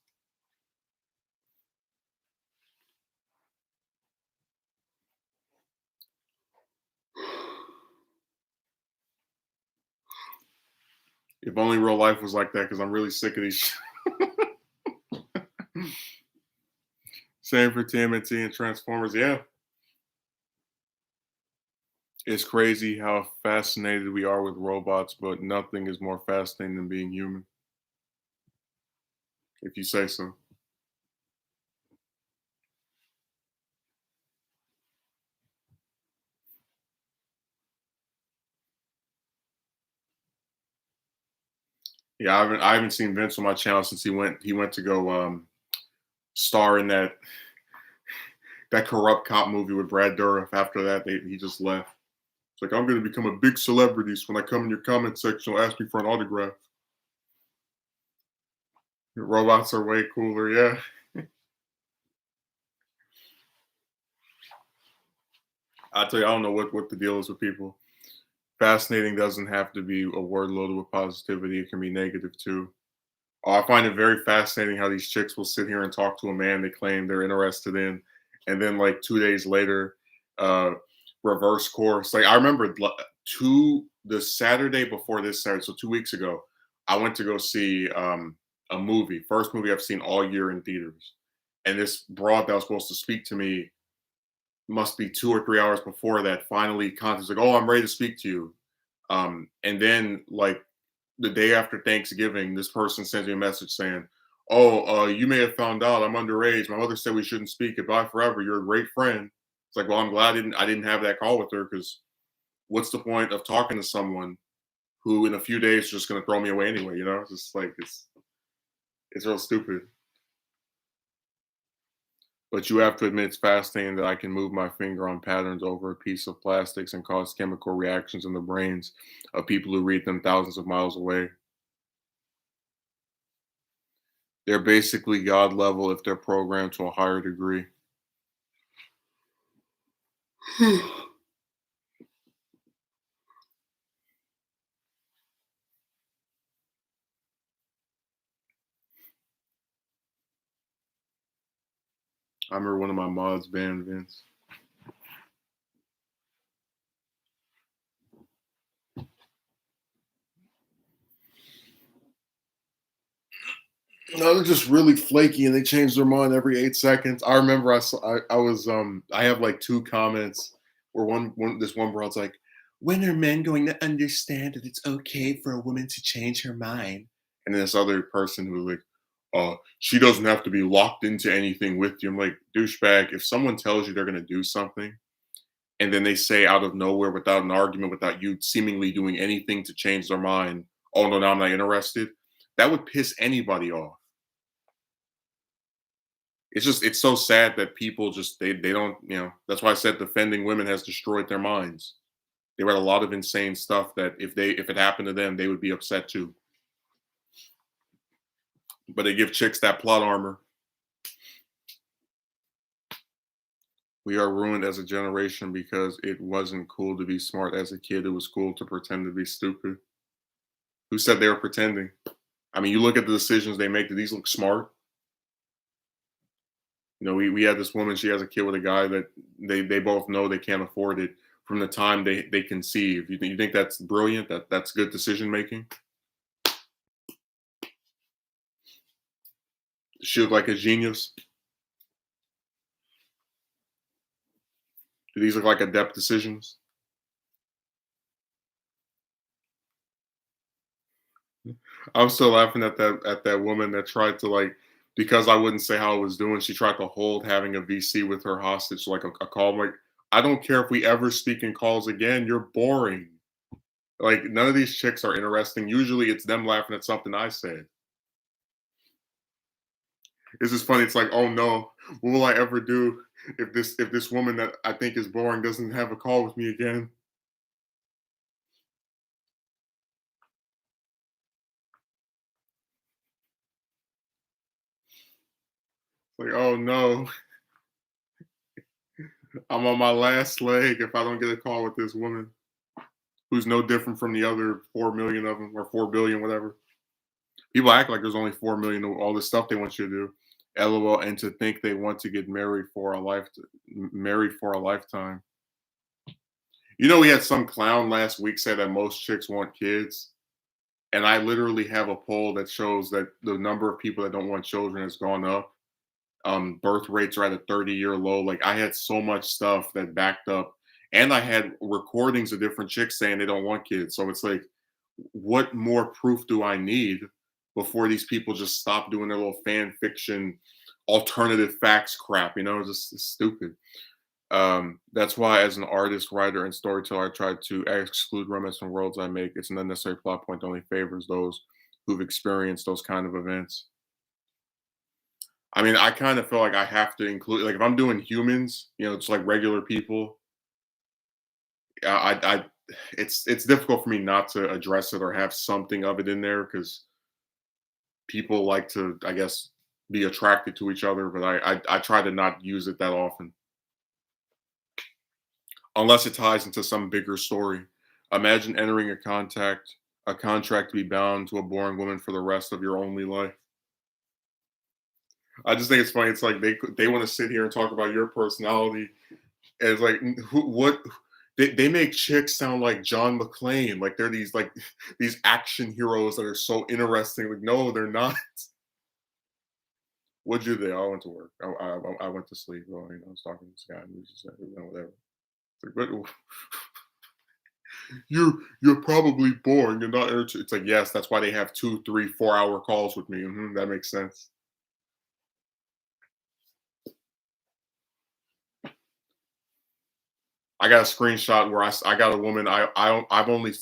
A: If only real life was like that, because I'm really sick of these. Same for TMNT and Transformers. Yeah, it's crazy how fascinated we are with robots, but nothing is more fascinating than being human, if you say so. Yeah, I haven't seen Vince on my channel since he went to go star in that corrupt cop movie with Brad Dourif. After that, he just left. It's like I'm going to become a big celebrity, so when I come in your comment section, you'll ask me for an autograph. Robots are way cooler. Yeah, I tell you, I don't know what the deal is with people. Fascinating doesn't have to be a word loaded with positivity. It can be negative too. I find it very fascinating how these chicks will sit here and talk to a man they claim they're interested in, and then like 2 days later, uh, reverse course. Like I remember the Saturday before this Saturday, so 2 weeks ago, I went to go see a movie, first movie I've seen all year in theaters, and this broad that was supposed to speak to me must be 2 or 3 hours before that finally contacts like, oh, I'm ready to speak to you. And then like the day after Thanksgiving, this person sends me a message saying, "Oh, you may have found out I'm underage. My mother said we shouldn't speak. Goodbye forever. You're a great friend." It's like, well, I'm glad I didn't have that call with her because what's the point of talking to someone who in a few days is just going to throw me away anyway? You know, it's just like it's real stupid. But you have to admit it's fascinating that I can move my finger on patterns over a piece of plastics and cause chemical reactions in the brains of people who read them thousands of miles away. They're basically God level if they're programmed to a higher degree. I remember one of my mods banned Vince. No, they're just really flaky and they change their mind every 8 seconds. I remember I was I have like two comments where one this one broad's like, when are men going to understand that it's okay for a woman to change her mind? And then this other person who was like, she doesn't have to be locked into anything with you. I'm like, douchebag, if someone tells you they're gonna do something and then they say out of nowhere without an argument, without you seemingly doing anything to change their mind, oh no, now I'm not interested, that would piss anybody off. It's so sad that people just they don't, that's why I said defending women has destroyed their minds. They read a lot of insane stuff that if it happened to them, they would be upset too. But they give chicks that plot armor. We are ruined as a generation because it wasn't cool to be smart as a kid. It was cool to pretend to be stupid. Who said they were pretending? I mean, you look at the decisions they make. Do these look smart? We had this woman. She has a kid with a guy that they both know they can't afford it from the time they conceive. You think that's brilliant? That's good decision making. She look like a genius. Do these look like adept decisions? I'm still laughing at that woman that tried to because I wouldn't say how I was doing. She tried to hold having a VC with her hostage, like a call. I'm like, I don't care if we ever speak in calls again. You're boring. Like none of these chicks are interesting. Usually, it's them laughing at something I said. It's just funny. It's like, oh no, what will I ever do if this woman that I think is boring doesn't have a call with me again? Like, oh no, I'm on my last leg if I don't get a call with this woman who's no different from the other 4 million of them or 4 billion, whatever. People act like there's only 4 million of all this stuff they want you to do. LOL, and to think they want to get married for a lifetime. We had some clown last week say that most chicks want kids, and I literally have a poll that shows that the number of people that don't want children has gone up. Birth rates are at a 30-year low. Like I had so much stuff that backed up, and I had recordings of different chicks saying they don't want kids. So it's like, what more proof do I need before these people just stop doing their little fan fiction, alternative facts crap? It's just it's stupid. That's why, as an artist, writer, and storyteller, I try to exclude romance from worlds I make. It's an unnecessary plot point that only favors those who've experienced those kind of events. I mean, I kind of feel like I have to include, like, if I'm doing humans, it's like regular people. I it's difficult for me not to address it or have something of it in there because people like to, I guess, be attracted to each other, but I try to not use it that often unless it ties into some bigger story. Imagine entering a contract to be bound to a boring woman for the rest of your only life. I just think it's funny. It's like they want to sit here and talk about your personality. And it's like, what? They make chicks sound like John McClane, like they're these these action heroes that are so interesting. Like, no, they're not. What'd you do? I went to work. I went to sleep. Well, I was talking to this guy, and he was just whatever. It's like, what? You're probably boring. You're not. It's like, yes, that's why they have 2, 3, 4 hour calls with me. That makes sense. I got a screenshot where I got a woman. I only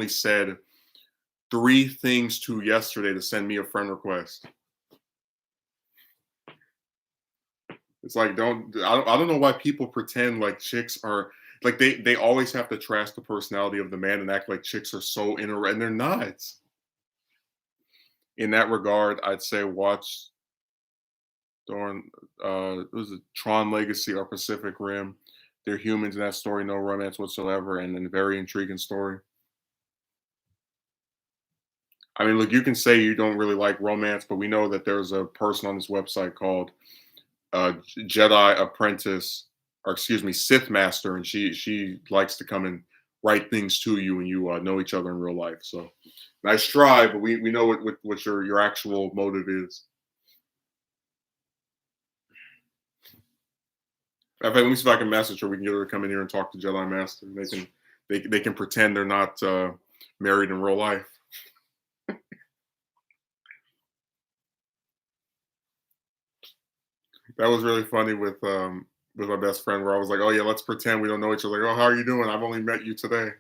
A: said 3 things to yesterday to send me a friend request. It's like I don't know why people pretend like chicks are like they always have to trash the personality of the man and act like chicks are so and they're not. In that regard, I'd say watch Dorn was it Tron Legacy or Pacific Rim. They're humans in that story, no romance whatsoever, and then very intriguing story. I mean, look, you can say you don't really like romance, but we know that there's a person on this website called Jedi Apprentice, or excuse me, Sith Master, and she likes to come and write things to you, and you know each other in real life. So nice try, but we know what your actual motive is. In fact, let me see if I can message her. We can get her to come in here and talk to Jedi Master. They can pretend they're not married in real life. That was really funny with my best friend, where I was like, "Oh yeah, let's pretend we don't know each other." Like, "Oh, how are you doing? I've only met you today."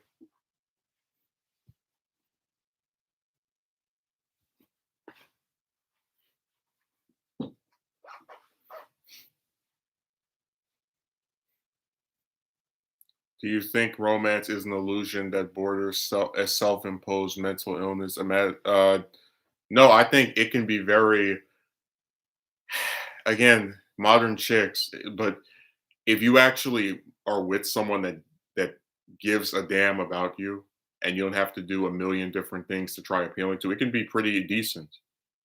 A: Do you think romance is an illusion that borders a self-imposed mental illness? No, I think it can be very, again, modern chicks. But if you actually are with someone that gives a damn about you and you don't have to do a million different things to try appealing to. It can be pretty decent.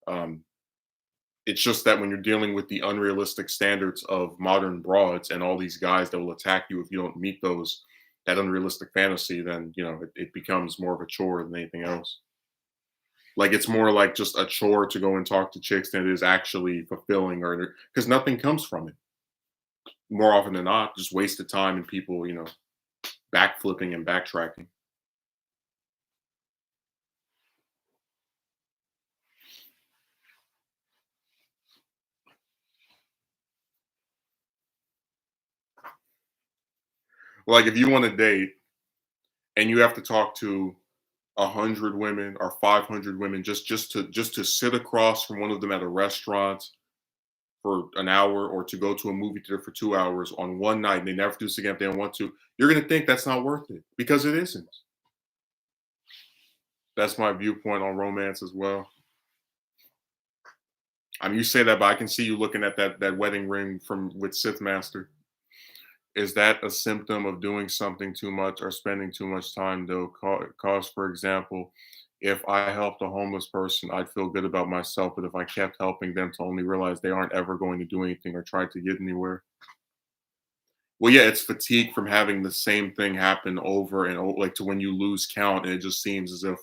A: Um, it's just that when you're dealing with the unrealistic standards of modern broads and all these guys that will attack you if you don't meet those that unrealistic fantasy, then it becomes more of a chore than anything else. Like it's more like just a chore to go and talk to chicks than it is actually fulfilling, or because nothing comes from it. More often than not, just wasted time and people, backflipping and backtracking. Like if you want to date and you have to talk to 100 women or 500 women just to sit across from one of them at a restaurant for an hour, or to go to a movie theater for 2 hours on one night, and they never do this again if they don't want to, you're going to think that's not worth it because it isn't. That's my viewpoint on romance as well. I mean, you say that, but I can see you looking at that wedding ring from with Sith Master. Is that a symptom of doing something too much or spending too much time, though? Cause, for example, if I helped a homeless person, I'd feel good about myself. But if I kept helping them to only realize they aren't ever going to do anything or try to get anywhere. Well, yeah, it's fatigue from having the same thing happen over and over, like to when you lose count, and it just seems as if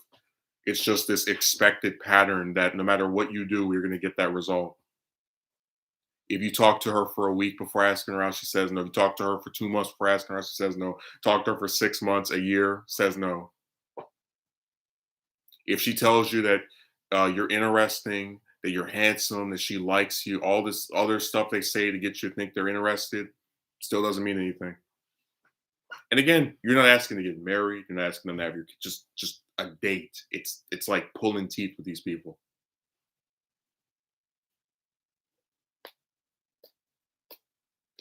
A: it's just this expected pattern that no matter what you do, you're going to get that result. If you talk to her for a week before asking her out, she says no. If you talk to her for 2 months before asking her out, she says no. Talk to her for 6 months, a year, says no. If she tells you that you're interesting, that you're handsome, that she likes you, all this other stuff they say to get you to think they're interested, still doesn't mean anything. And again, you're not asking to get married. You're not asking them to have your just a date. It's like pulling teeth with these people.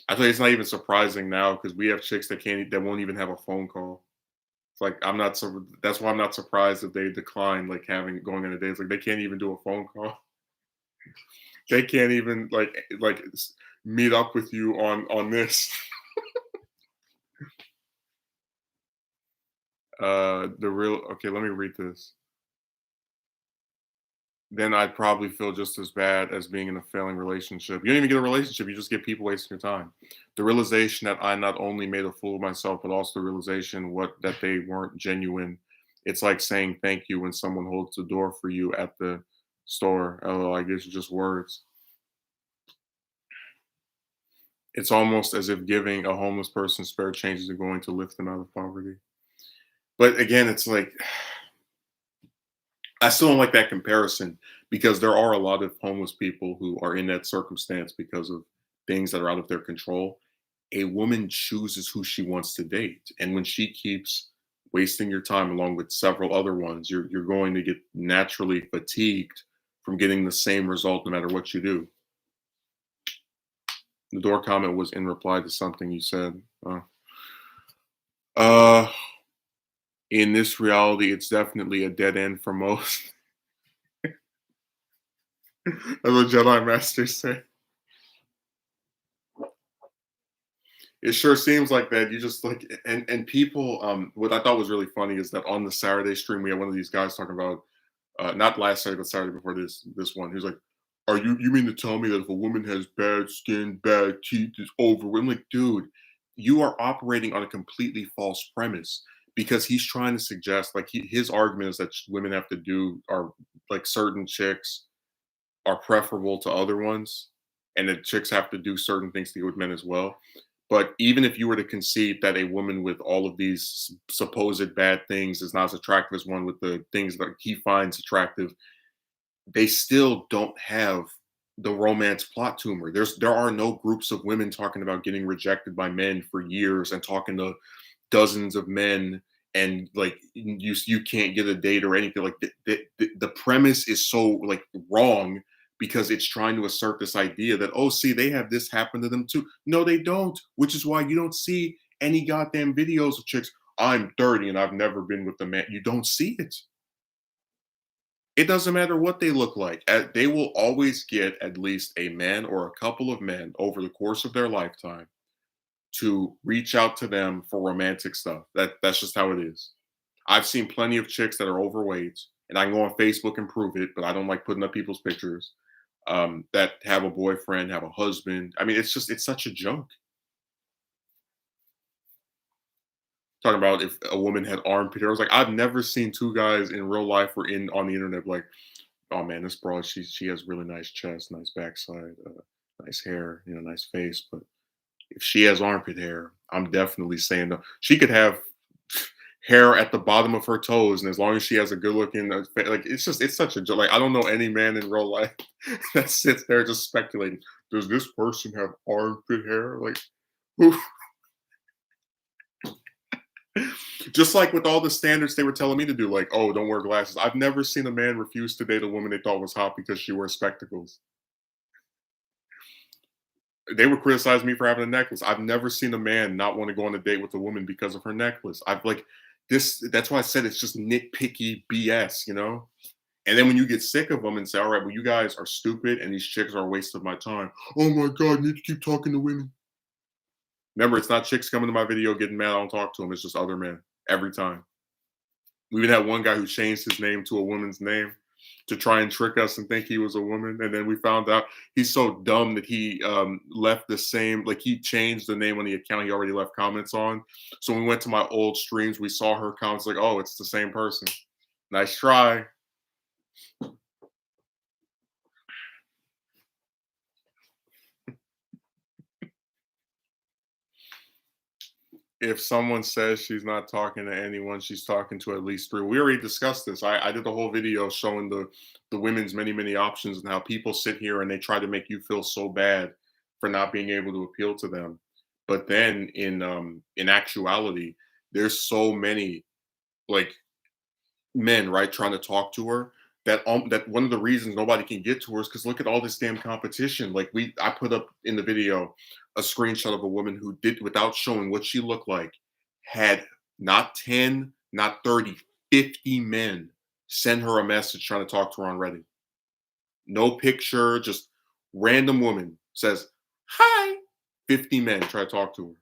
A: I tell you, it's not even surprising now because we have chicks that won't even have a phone call. It's like I'm not so. That's why I'm not surprised if they decline like having going on a date. It's like they can't even do a phone call. They can't even meet up with you on this. The real okay. Let me read this. Then I'd probably feel just as bad as being in a failing relationship. You don't even get a relationship, you just get people wasting your time. The realization that I not only made a fool of myself, but also the realization what that they weren't genuine. It's like saying thank you when someone holds the door for you at the store. Oh, I guess it's just words. It's almost as if giving a homeless person spare change is going to lift them out of poverty. But again, it's like I still don't like that comparison because there are a lot of homeless people who are in that circumstance because of things that are out of their control. A woman chooses who she wants to date, and when she keeps wasting your time along with several other ones, you're going to get naturally fatigued from getting the same result no matter what you do. The door comment was in reply to something you said. Uh, in this reality, it's definitely a dead end for most. That's what Jedi Masters say. It sure seems like that. You just like and people. What I thought was really funny is that on the Saturday stream we had one of these guys talking about not last Saturday but Saturday before this one. He was like, "Are you mean to tell me that if a woman has bad skin, bad teeth, is over?" I'm like, dude, you are operating on a completely false premise because he's trying to suggest like his argument is that women have to do are like certain chicks are preferable to other ones, and that chicks have to do certain things to get with men as well. But even if you were to concede that a woman with all of these supposed bad things is not as attractive as one with the things that he finds attractive, they still don't have the romance plot tumor. There are no groups of women talking about getting rejected by men for years and talking to dozens of men and like you can't get a date or anything like the premise is so like wrong because it's trying to assert this idea that oh see they have this happen to them too. No they don't, which is why you don't see any goddamn videos of chicks. I'm 30 and I've never been with a man. You don't see it. It doesn't matter what they look like. They will always get at least a man or a couple of men over the course of their lifetime to reach out to them for romantic stuff. That's just how it is. I've seen plenty of chicks that are overweight, and I can go on Facebook and prove it, but I don't like putting up people's pictures. That have a boyfriend, have a husband. I mean, it's such a joke. Talking about if a woman had armpit hair. I was like, I've never seen two guys in real life or in on the internet like, oh man, this broad, she has really nice chest, nice backside, nice hair, nice face. But if she has armpit hair, I'm definitely saying no. She could have hair at the bottom of her toes, and as long as she has a good looking, like it's such a joke. Like I don't know any man in real life that sits there just speculating. Does this person have armpit hair? Like, who? Just like with all the standards they were telling me to do, like, oh, don't wear glasses. I've never seen a man refuse to date a woman they thought was hot because she wears spectacles. They would criticize me for having a necklace. I've never seen a man not want to go on a date with a woman because of her necklace. I've like this. That's why I said it's just nitpicky BS. And then when you get sick of them and say, all right, well, you guys are stupid and these chicks are a waste of my time. Oh my God, I need to keep talking to women. Remember, it's not chicks coming to my video getting mad. I don't talk to them. It's just other men every time. We even had one guy who changed his name to a woman's name to try and trick us and think he was a woman. And then we found out he's so dumb that he left the same, like he changed the name on the account he already left comments on. So when we went to my old streams, we saw her comments like, oh, it's the same person. Nice try. If someone says she's not talking to anyone, she's talking to at least three. We already discussed this. I did the whole video showing the women's many options and how people sit here and they try to make you feel so bad for not being able to appeal to them. But then in actuality, there's so many like men, right, trying to talk to her that one of the reasons nobody can get to her is because look at all this damn competition. Like I put up in the video a screenshot of a woman who did without showing what she looked like, had not 10, not 30, 50 men send her a message trying to talk to her on Reddit. No picture, just random woman says, hi. 50 men try to talk to her.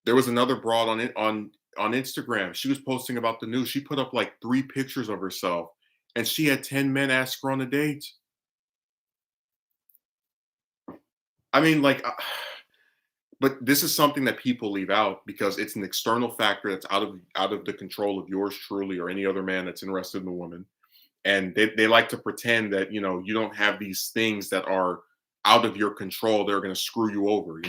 A: There was another broad on Instagram. She was posting about the news. She put up like 3 pictures of herself, and she had 10 men ask her on a date. I mean, like, but this is something that people leave out because it's an external factor that's out of the control of yours truly or any other man that's interested in the woman. And they like to pretend that you don't have these things that are out of your control. They're going to screw you over.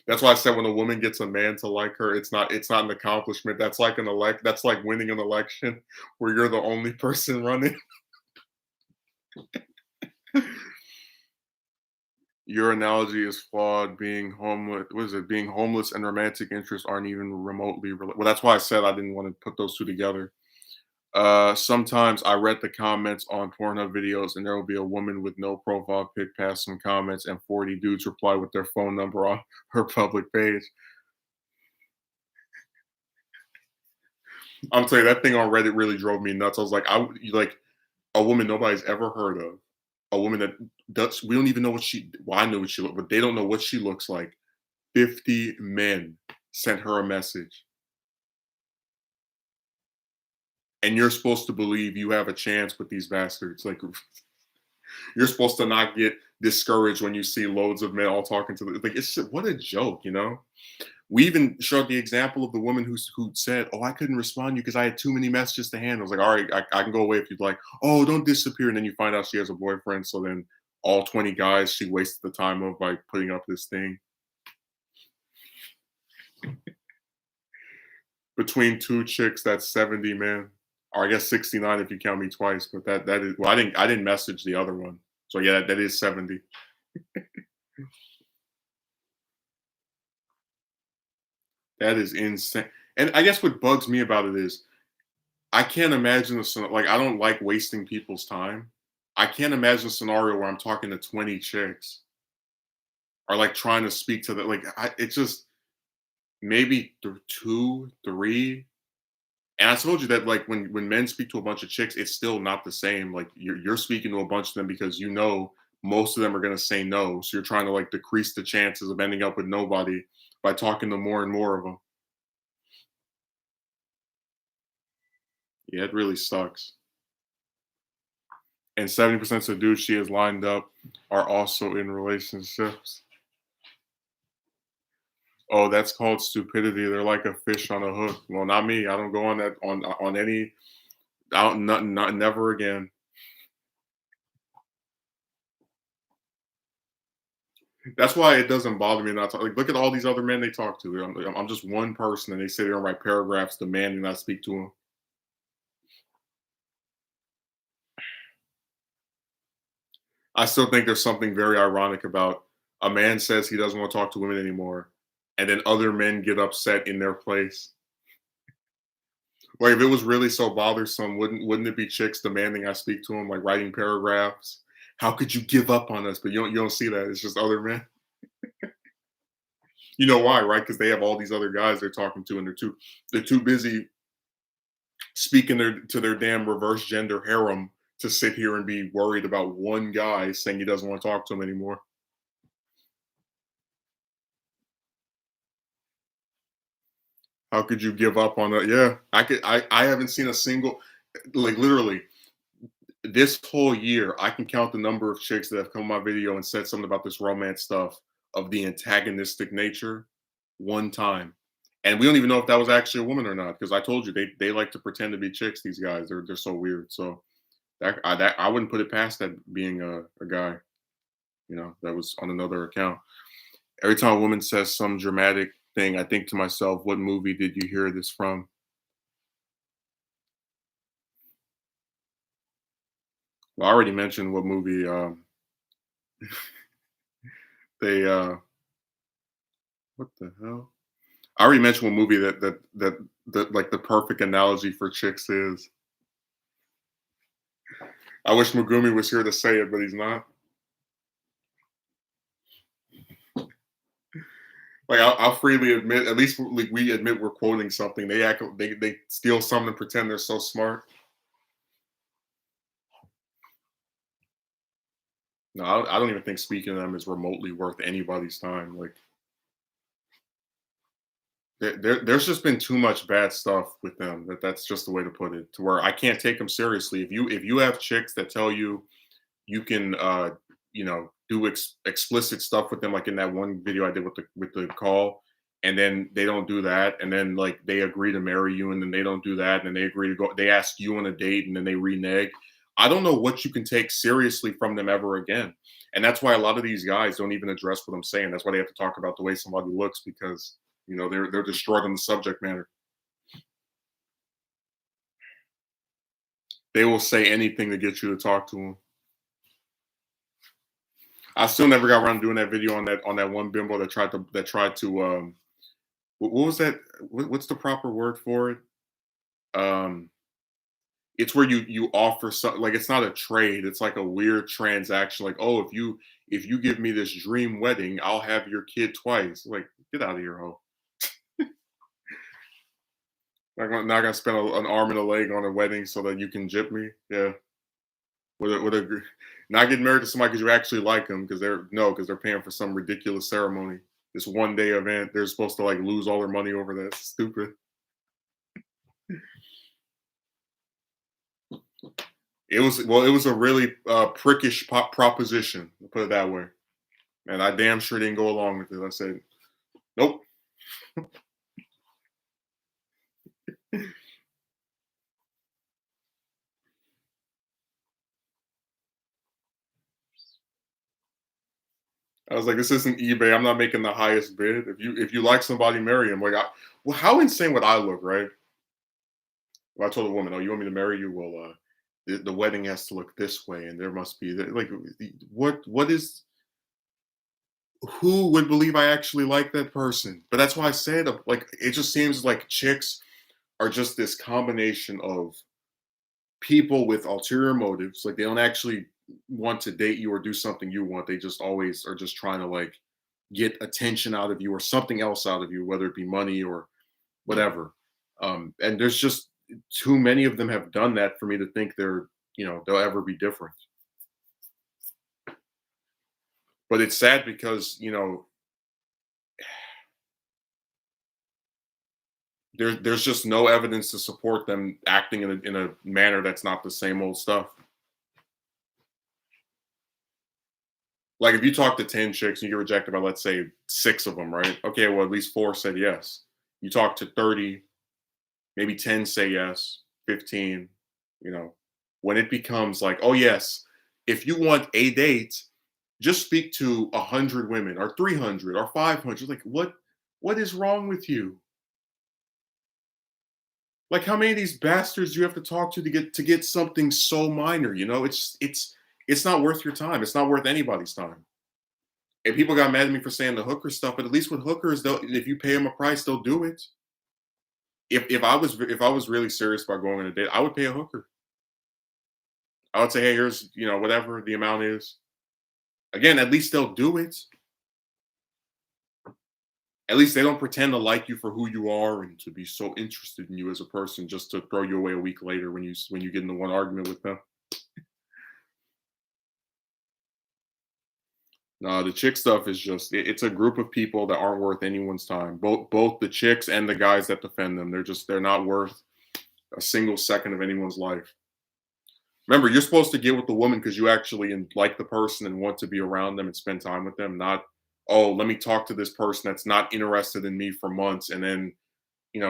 A: That's why I said when a woman gets a man to like her, it's not an accomplishment. That's like winning an election where you're the only person running. Your analogy is flawed. Being homeless, what is it? Being homeless and romantic interests aren't even remotely related. Well, that's why I said I didn't want to put those two together. Sometimes I read the comments on Pornhub videos, and there will be a woman with no profile pic past some comments, and 40 dudes reply with their phone number on her public page. I'm telling you, that thing on Reddit really drove me nuts. I was like, like a woman nobody's ever heard of, a woman that does. We don't even know what she. Well, I know what she looks, but they don't know what she looks like. 50 men sent her a message, and you're supposed to believe you have a chance with these bastards. Like you're supposed to not get discouraged when you see loads of men all talking to the like. What a joke. We even showed the example of the woman who said, "Oh, I couldn't respond to you because I had too many messages to handle." I was like, "All right, I can go away if you'd like." "Oh, don't disappear." And then you find out she has a boyfriend. So then all 20 guys she wasted the time of by putting up this thing between two chicks. That's 70 men, or I guess 69 if you count me twice. But that is well, I didn't message the other one. So yeah, that is 70. That is insane. And I guess what bugs me about it is I can't imagine like I don't like wasting people's time. I can't imagine a scenario where I'm talking to 20 chicks or like trying to speak to the like it's just maybe two, three. And I told you that like when men speak to a bunch of chicks, it's still not the same. Like you're speaking to a bunch of them because most of them are gonna say no. So you're trying to like decrease the chances of ending up with nobody by talking to more and more of them. Yeah, it really sucks. And 70% of the dudes she has lined up are also in relationships. Oh, that's called stupidity. They're like a fish on a hook. Well, not me. I don't go on that on any. I don't not never again. That's why it doesn't bother me not to like. Look at all these other men they talk to. I'm just one person, and they sit there and write paragraphs demanding I speak to them. I still think there's something very ironic about a man says he doesn't want to talk to women anymore, and then other men get upset in their place. Like if it was really so bothersome, wouldn't it be chicks demanding I speak to them, like writing paragraphs? How could you give up on us? But you don't see that. It's just other men. You know why, right? Because they have all these other guys they're talking to, and they're too busy speaking to their damn reverse gender harem to sit here and be worried about one guy saying he doesn't want to talk to him anymore. How could you give up on that? Yeah, I haven't seen a single, like literally this whole year. I can count the number of chicks that have come on my video and said something about this romance stuff of the antagonistic nature one time. And we don't even know if that was actually a woman or not because I told you they like to pretend to be chicks. These guys, they're so weird. So that I wouldn't put it past that being a guy. That was on another account. Every time a woman says some dramatic thing, I think to myself, what movie did you hear this from? Well, I already mentioned what movie they what the hell? I already mentioned what movie that like the perfect analogy for chicks is. I wish Megumi was here to say it, but he's not. Like I'll freely admit, at least like we admit we're quoting something. They steal something and pretend they're so smart. No, I don't even think speaking to them is remotely worth anybody's time. Like there's just been too much bad stuff with them that's just the way to put it. To where I can't take them seriously. If you have chicks that tell you you can do explicit stuff with them, like in that one video I did with the call, and then they don't do that, and then like they agree to marry you, and then they don't do that, and then they agree to go. They ask you on a date, and then they renege. I don't know what you can take seriously from them ever again. And that's why a lot of these guys don't even address what I'm saying. That's why they have to talk about the way somebody looks because they're destroyed on the subject matter. They will say anything to get you to talk to them. I still never got around to doing that video on that one bimbo that tried to what was that? What's the proper word for it? Um, it's where you offer something like it's not a trade. It's like a weird transaction. Like, oh, if you give me this dream wedding, I'll have your kid twice. Like, get out of here, ho. Not gonna spend an arm and a leg on a wedding so that you can jip me. Yeah, with a not getting married to somebody because you actually like them because they're paying for some ridiculous ceremony. This one day event, they're supposed to like lose all their money over that. Stupid. It was a really prickish proposition. To put it that way, and I damn sure didn't go along with it. I said, nope. I was like, this isn't eBay. I'm not making the highest bid. If you like somebody, marry him. Like, well, how insane would I look, right? Well, I told a woman, "Oh, you want me to marry you? Well, the wedding has to look this way, and there must be like, what is? Who would believe I actually like that person?" But that's why I said, like, it just seems like chicks are just this combination of people with ulterior motives. Like, they don't actually want to date you or do something you want. They just always are just trying to like get attention out of you or something else out of you, whether it be money or whatever. And there's just too many of them have done that for me to think they'll ever be different. But it's sad because There's just no evidence to support them acting in a manner that's not the same old stuff. Like if you talk to 10 chicks and you get rejected by, let's say, 6 of them, right? Okay, well, at least 4 said yes. You talk to 30, maybe 10 say yes, 15, you know. When it becomes like, oh yes, if you want a date, just speak to 100 women or 300 or 500. Like what is wrong with you? Like how many of these bastards do you have to talk to get something so minor, you know? It's not worth your time. It's not worth anybody's time. And people got mad at me for saying the hooker stuff, but at least with hookers, they'll if you pay them a price, they'll do it. If I was really serious about going on a date, I would pay a hooker. I would say, hey, here's whatever the amount is. Again, at least they'll do it. At least they don't pretend to like you for who you are and to be so interested in you as a person just to throw you away a week later when you get into one argument with them. No, the chick stuff is just it's a group of people that aren't worth anyone's time. Both the chicks and the guys that defend them. They're not worth a single second of anyone's life. Remember, you're supposed to get with the woman because you actually like the person and want to be around them and spend time with them, not, oh, let me talk to this person that's not interested in me for months and then,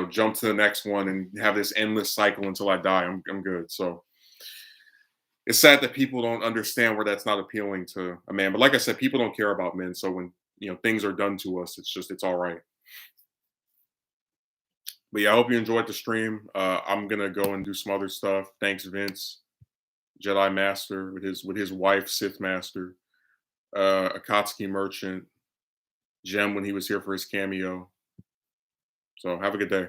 A: jump to the next one and have this endless cycle until I die. I'm good. So it's sad that people don't understand where that's not appealing to a man. But like I said, people don't care about men. So when, things are done to us, it's all right. But yeah, I hope you enjoyed the stream. I'm gonna go and do some other stuff. Thanks, Vince. Jedi Master with his wife, Sith Master, Akatsuki Merchant, Jem when he was here for his cameo. So have a good day.